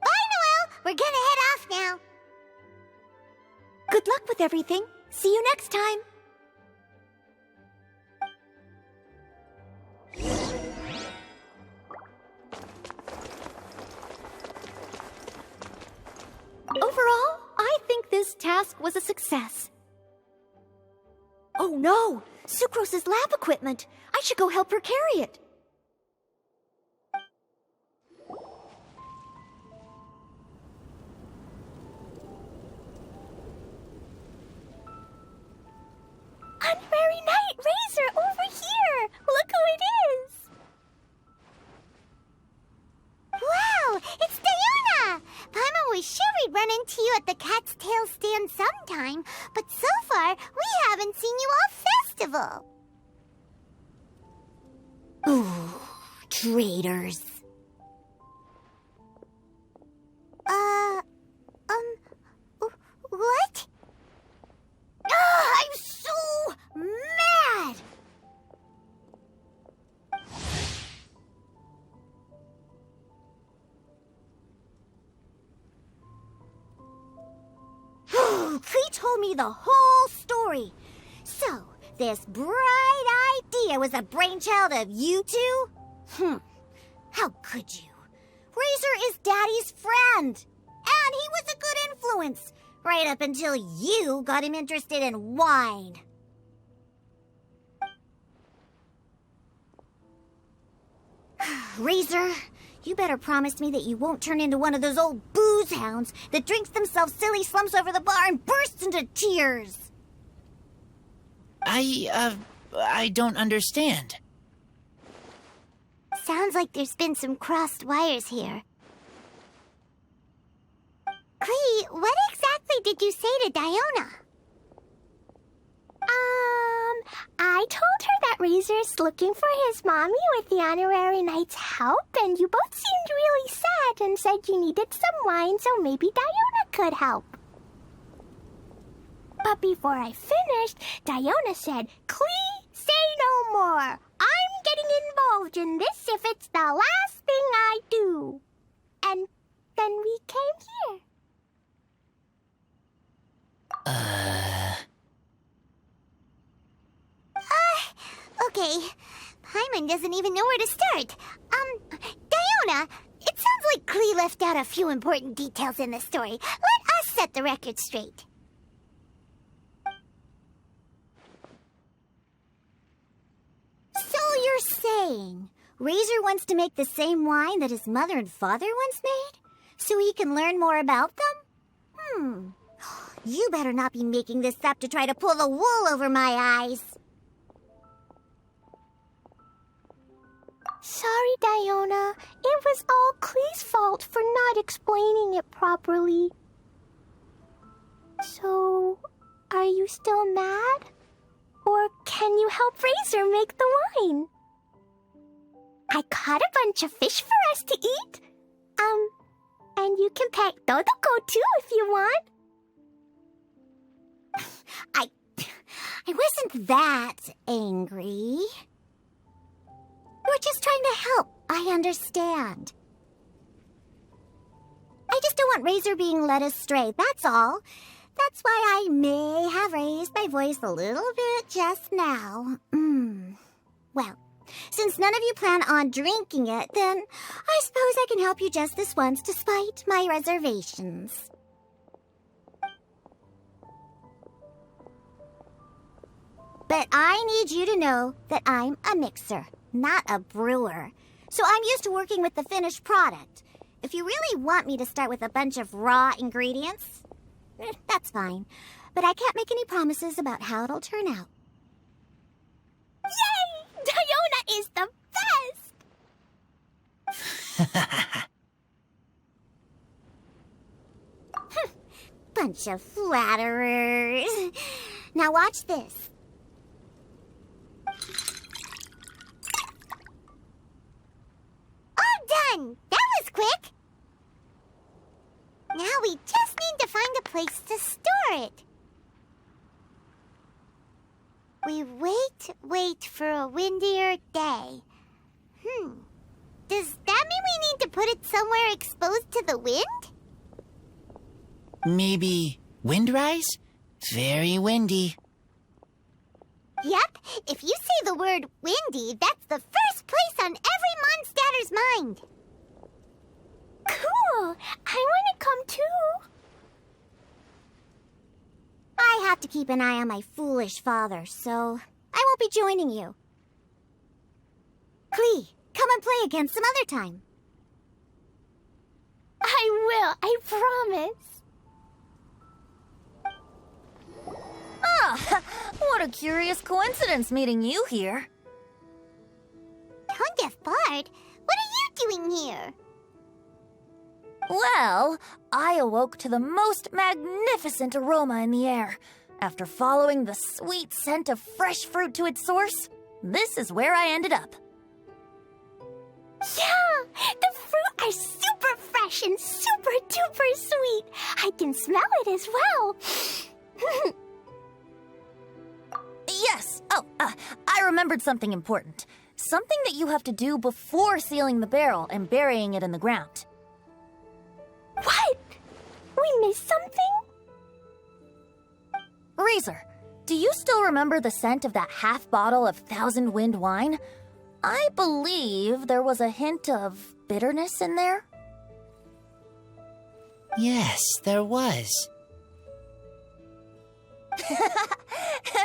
Bye, Noelle! We're gonna head off now. Good luck with everything. See you next time. Overall, I think this task was a success. Oh no! Sucrose's lab equipment! I should go help her carry it. Honorary Knight Razor, over here! Look who it is! Wow, it's Dayuna! Paimon was sure we'd run into you at the Cat's Tail stand sometime, but so far, we haven't seen you all festival. Ooh, traitors. What? I'm so mad! Klee told me the whole story. So, this bright idea was the brainchild of you two? How could you? Razor is Daddy's friend. And he was a good influence. Right up until you got him interested in wine. Razor, you better promise me that you won't turn into one of those old booze hounds that drinks themselves silly, slumps over the bar, and bursts into tears. I don't understand. Sounds like there's been some crossed wires here. Klee, what exactly did you say to Diona? I told her that Razor's looking for his mommy with the honorary knight's help, and you both seemed really sad and said you needed some wine, so maybe Diona could help. But before I finished, Diona said, Klee, say no more. I'm getting involved in this if it's the last thing I do. And then we came here. Okay. Paimon doesn't even know where to start. Diona, it sounds like Klee left out a few important details in the story. Let us set the record straight. So you're saying Razor wants to make the same wine that his mother and father once made? So he can learn more about them? You better not be making this up to try to pull the wool over my eyes. Sorry, Diona. It was all Klee's fault for not explaining it properly. So, are you still mad? Or can you help Razor make the wine? I caught a bunch of fish for us to eat. And you can pet Dodoko too if you want. I wasn't that angry. We're just trying to help. I understand. I just don't want Razor being led astray, that's all. That's why I may have raised my voice a little bit just now. Well, since none of you plan on drinking it, then I suppose I can help you just this once despite my reservations. But I need you to know that I'm a mixer, not a brewer. So I'm used to working with the finished product. If you really want me to start with a bunch of raw ingredients, that's fine. But I can't make any promises about how it'll turn out. Yay! Diona is the best! Bunch of flatterers. Now watch this. All done! That was quick! Now we just need to find a place to store it. We wait for a windier day. Does that mean we need to put it somewhere exposed to the wind? Maybe windrise? Very windy. Yep, if you say the word windy, that's the first place on every Mondstatter's mind. Cool! I want to come too. I have to keep an eye on my foolish father, so I won't be joining you. Klee, come and play again some other time. I will, I promise. What a curious coincidence meeting you here. Tone-deaf Bard, what are you doing here? Well, I awoke to the most magnificent aroma in the air. After following the sweet scent of fresh fruit to its source, this is where I ended up. Yeah! The fruit are super fresh and super duper sweet. I can smell it as well. Yes! I remembered something important. Something that you have to do before sealing the barrel and burying it in the ground. What? We missed something? Razor, do you still remember the scent of that half bottle of Thousand Wind wine? I believe there was a hint of bitterness in there. Yes, there was.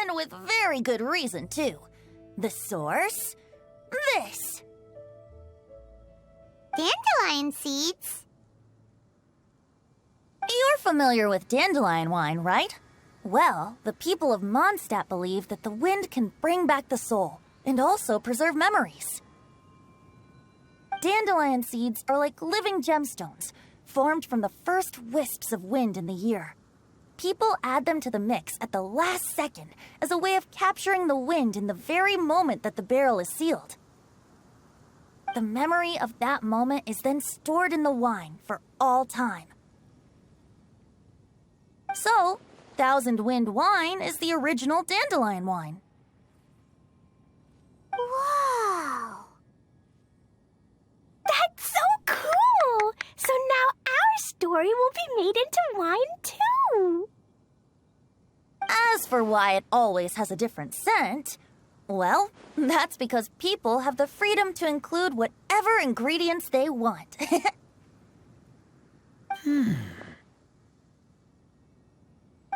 And with very good reason, too. The source? This. Dandelion seeds? You're familiar with dandelion wine, right? Well, the people of Mondstadt believe that the wind can bring back the soul and also preserve memories. Dandelion seeds are like living gemstones, formed from the first wisps of wind in the year. People add them to the mix at the last second as a way of capturing the wind in the very moment that the barrel is sealed. The memory of that moment is then stored in the wine for all time. So, Thousand Wind wine is the original dandelion wine. Wow! That's so cool! So now our story will be made into wine too! As for why it always has a different scent, well, that's because people have the freedom to include whatever ingredients they want.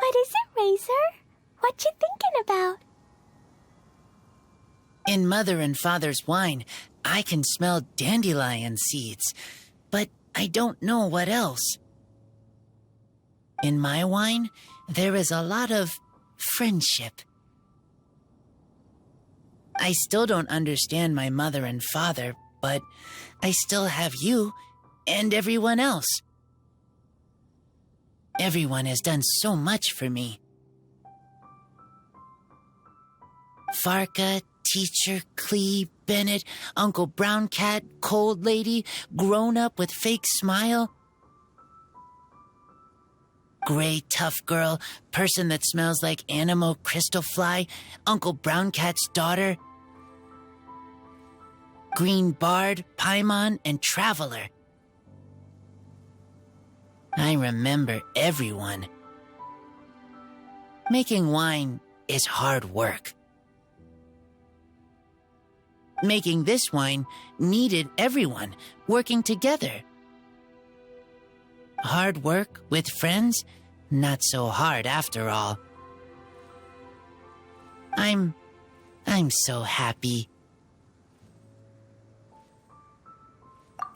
What is it, Razor? What you thinking about? In Mother and Father's wine, I can smell dandelion seeds, but I don't know what else. In my wine, there is a lot of friendship. I still don't understand my mother and father, but I still have you and everyone else. Everyone has done so much for me. Varka, Teacher, Clee, Bennett, Uncle Brown Cat, Cold Lady, Grown Up with Fake Smile, Gray Tough Girl, Person that Smells like Animo Crystal Fly, Uncle Brown Cat's Daughter, Green Bard, Paimon, and Traveler. I remember everyone. Making wine is hard work. Making this wine needed everyone working together. Hard work with friends? Not so hard after all. I'm so happy.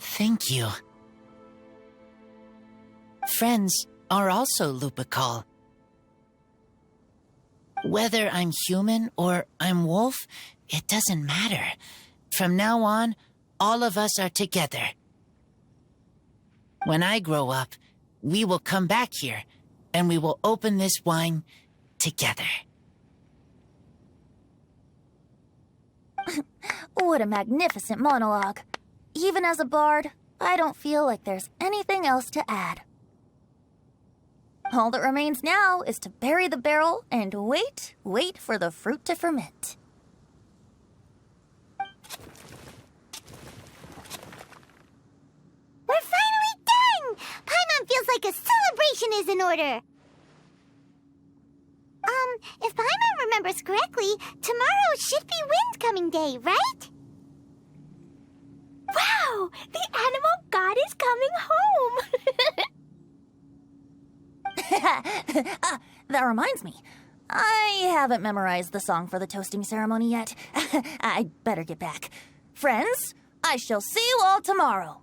Thank you. Friends are also Lupical. Whether I'm human or I'm wolf, it doesn't matter. From now on, all of us are together. When I grow up, we will come back here, and we will open this wine together. What a magnificent monologue. Even as a bard, I don't feel like there's anything else to add. All that remains now is to bury the barrel and wait for the fruit to ferment. We're finally done! Paimon feels like a celebration is in order. If Paimon remembers correctly, tomorrow should be Windcoming Day, right? Wow! The animal god is coming home! That reminds me. I haven't memorized the song for the toasting ceremony yet. I'd better get back. Friends, I shall see you all tomorrow.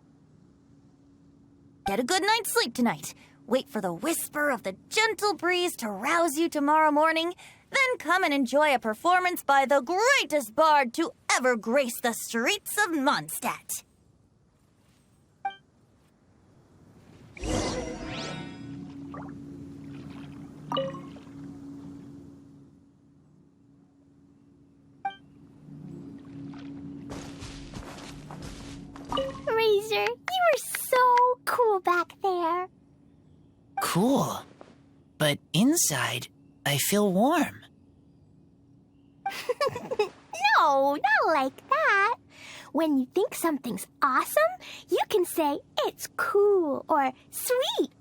Get a good night's sleep tonight. Wait for the whisper of the gentle breeze to rouse you tomorrow morning. Then come and enjoy a performance by the greatest bard to ever grace the streets of Mondstadt. Razor, you were so cool back there. Cool. But inside, I feel warm. No, not like that. When you think something's awesome, you can say it's cool or sweet.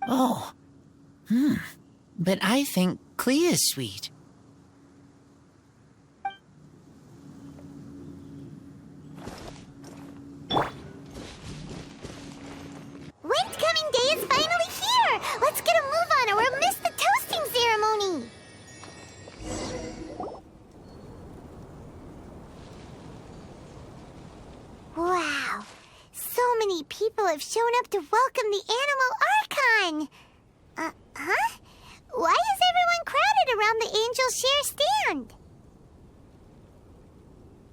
Oh. But I think Clee is sweet. Windcoming Day is finally here! Let's get a move on or we'll miss the toasting ceremony! Wow, so many people have shown up to welcome the Animal Archon! Huh? Why spread around the Angel Share stand.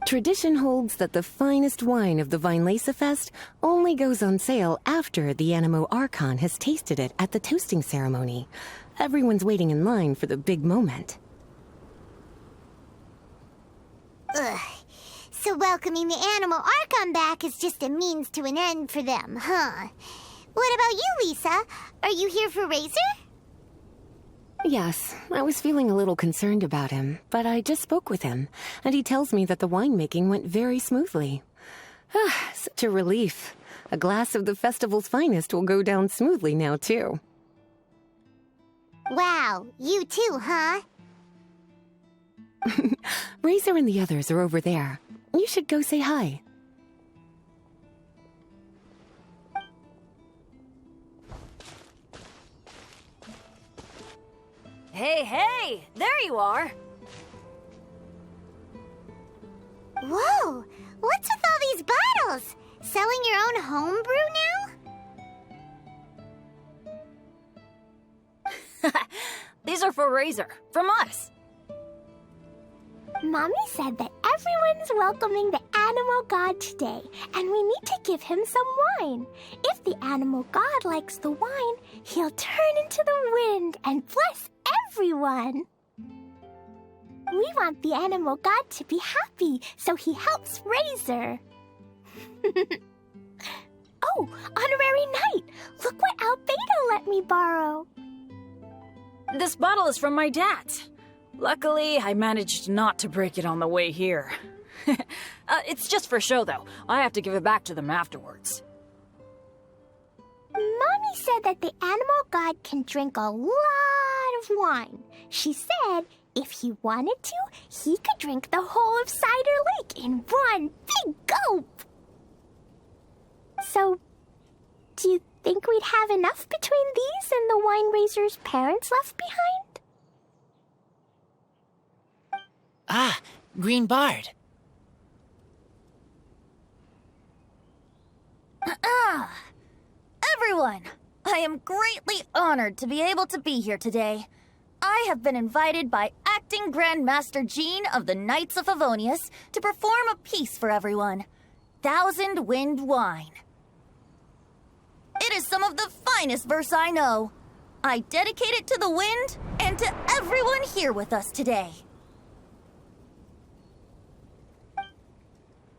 Tradition holds that the finest wine of the Vinelesa Fest only goes on sale after the Animo Archon has tasted it at the toasting ceremony. Everyone's waiting in line for the big moment. Ugh. So welcoming the Animal Archon back is just a means to an end for them, huh? What about you, Lisa? Are you here for Razor? Yes, I was feeling a little concerned about him, but I just spoke with him, and he tells me that the winemaking went very smoothly. Such a relief. A glass of the festival's finest will go down smoothly now, too. Wow, you too, huh? Razor and the others are over there. You should go say hi. Hey, there you are. Whoa, what's with all these bottles? Selling your own home brew now? These are for Razor, from us. Mommy said that everyone's welcoming the animal god today, and we need to give him some wine. If the animal god likes the wine, he'll turn into the wind and bless everyone. We want the animal god to be happy, so he helps Razor. Oh, honorary knight! Look what Albedo let me borrow. This bottle is from my dad. Luckily, I managed not to break it on the way here. It's just for show, though. I have to give it back to them afterwards. Mommy said that the animal god can drink a lot of wine. She said if he wanted to, he could drink the whole of Cider Lake in one big gulp. So, do you think we'd have enough between these and the wine raiser's parents left behind? Ah, Green Bard. Everyone, I am greatly honored to be able to be here today. I have been invited by Acting Grand Master Jean of the Knights of Favonius to perform a piece for everyone. Thousand Wind Wine. It is some of the finest verse I know. I dedicate it to the wind and to everyone here with us today.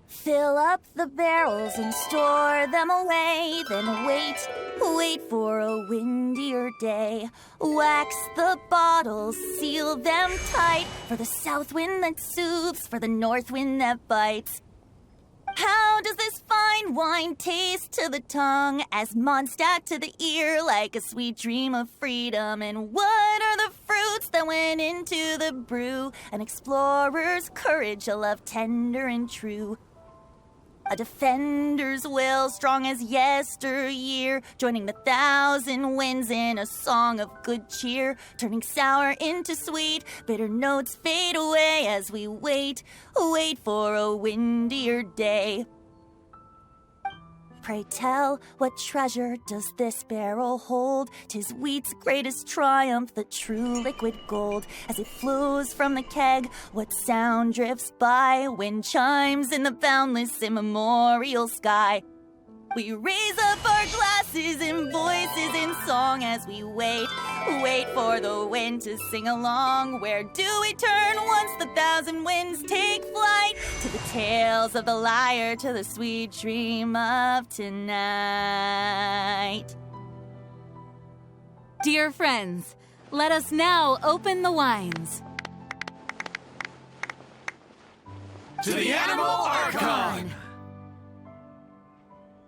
Fill up the barrels and store them away, then wait for a windier day. Wax the bottles, seal them tight, for the south wind that soothes, for the north wind that bites. How does this fine wine taste to the tongue, as Mondstadt to the ear, like a sweet dream of freedom? And what are the fruits that went into the brew? An explorer's courage, a love tender and true. A defender's will, strong as yesteryear, joining the thousand winds in a song of good cheer, turning sour into sweet, bitter notes fade away as we wait for a windier day. Pray tell, what treasure does this barrel hold? 'Tis wheat's greatest triumph, the true liquid gold. As it flows from the keg, what sound drifts by? Wind chimes in the boundless immemorial sky. We raise up our glasses and voices in song as we wait for the wind to sing along. Where do we turn once the thousand winds take flight? To the tales of the lyre, to the sweet dream of tonight. Dear friends, let us now open the wines. To the Animal Archon!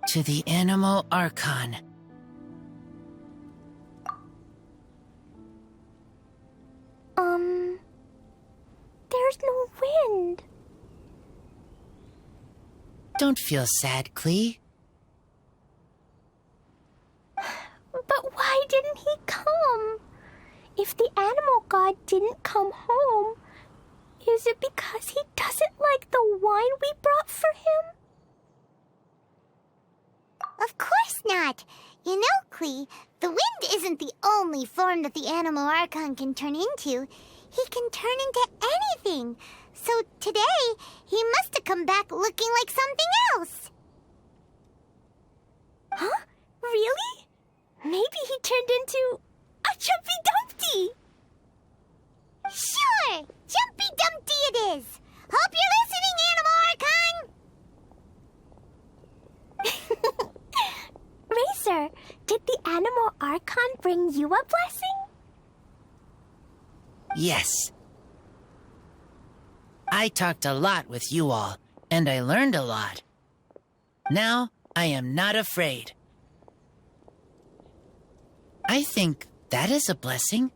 To the Animal Archon. There's no wind. Don't feel sad, Klee. But why didn't he come? If the animal god didn't come home, is it because he doesn't like the wine we brought for him? Of course not. You know, Klee, the wind isn't the only form that the Animal Archon can turn into. he can turn into anything. So today, he must have come back looking like something else. Huh? Really? Maybe he turned into a Jumpy Dumpty! Sure! Jumpy Dumpty it is! Hope you're listening, Animal Archon! Razor, did the Animal Archon bring you a blessing? Yes. I talked a lot with you all, and I learned a lot. Now, I am not afraid. I think that is a blessing.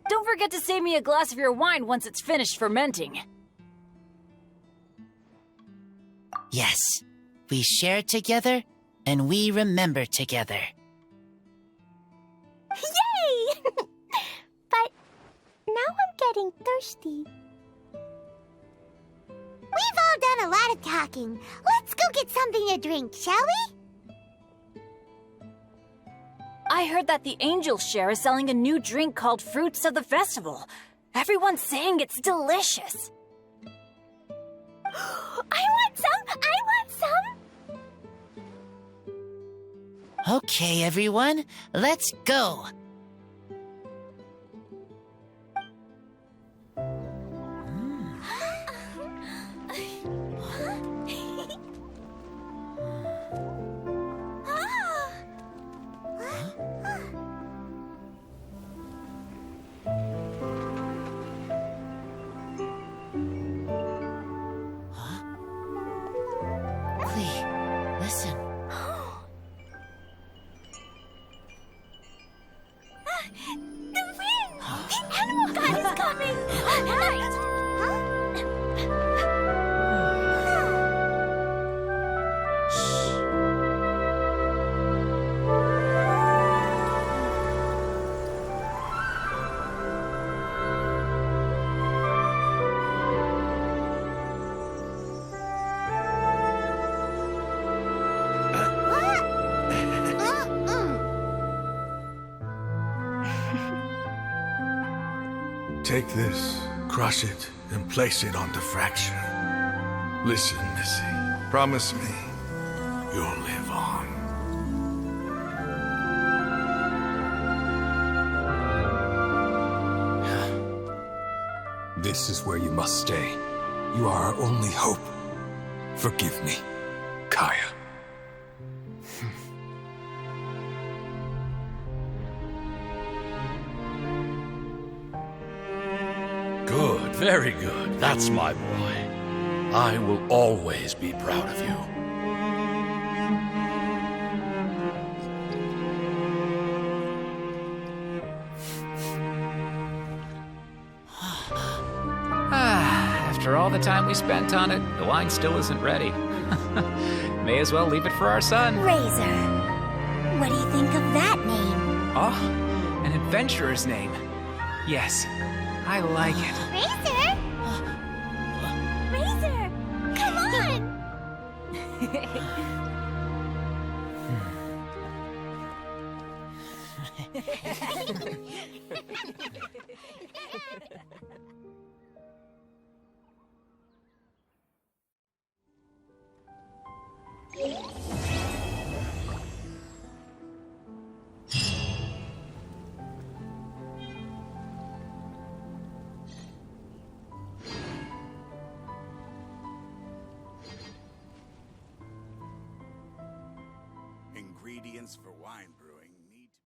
Don't forget to save me a glass of your wine once it's finished fermenting. Yes, we share together, and we remember together. Yay! But now I'm getting thirsty. We've all done a lot of talking. Let's go get something to drink, shall we? I heard that the Angel Share is selling a new drink called Fruits of the Festival. Everyone's saying it's delicious. I want some! I want some! Okay, everyone, let's go. Listen. The wind! The Animal God is coming! Right! Take this, crush it, and place it on the fracture. Listen, Missy. Promise me you'll live on. This is where you must stay. You are our only hope. Forgive me, Kaya. Good, very good. That's my boy. I will always be proud of you. After all the time we spent on it, the wine still isn't ready. May as well leave it for our son. Razor. What do you think of that name? Oh, an adventurer's name. Yes, I like it. Razor? Razor! Come Ingredients for wine brew.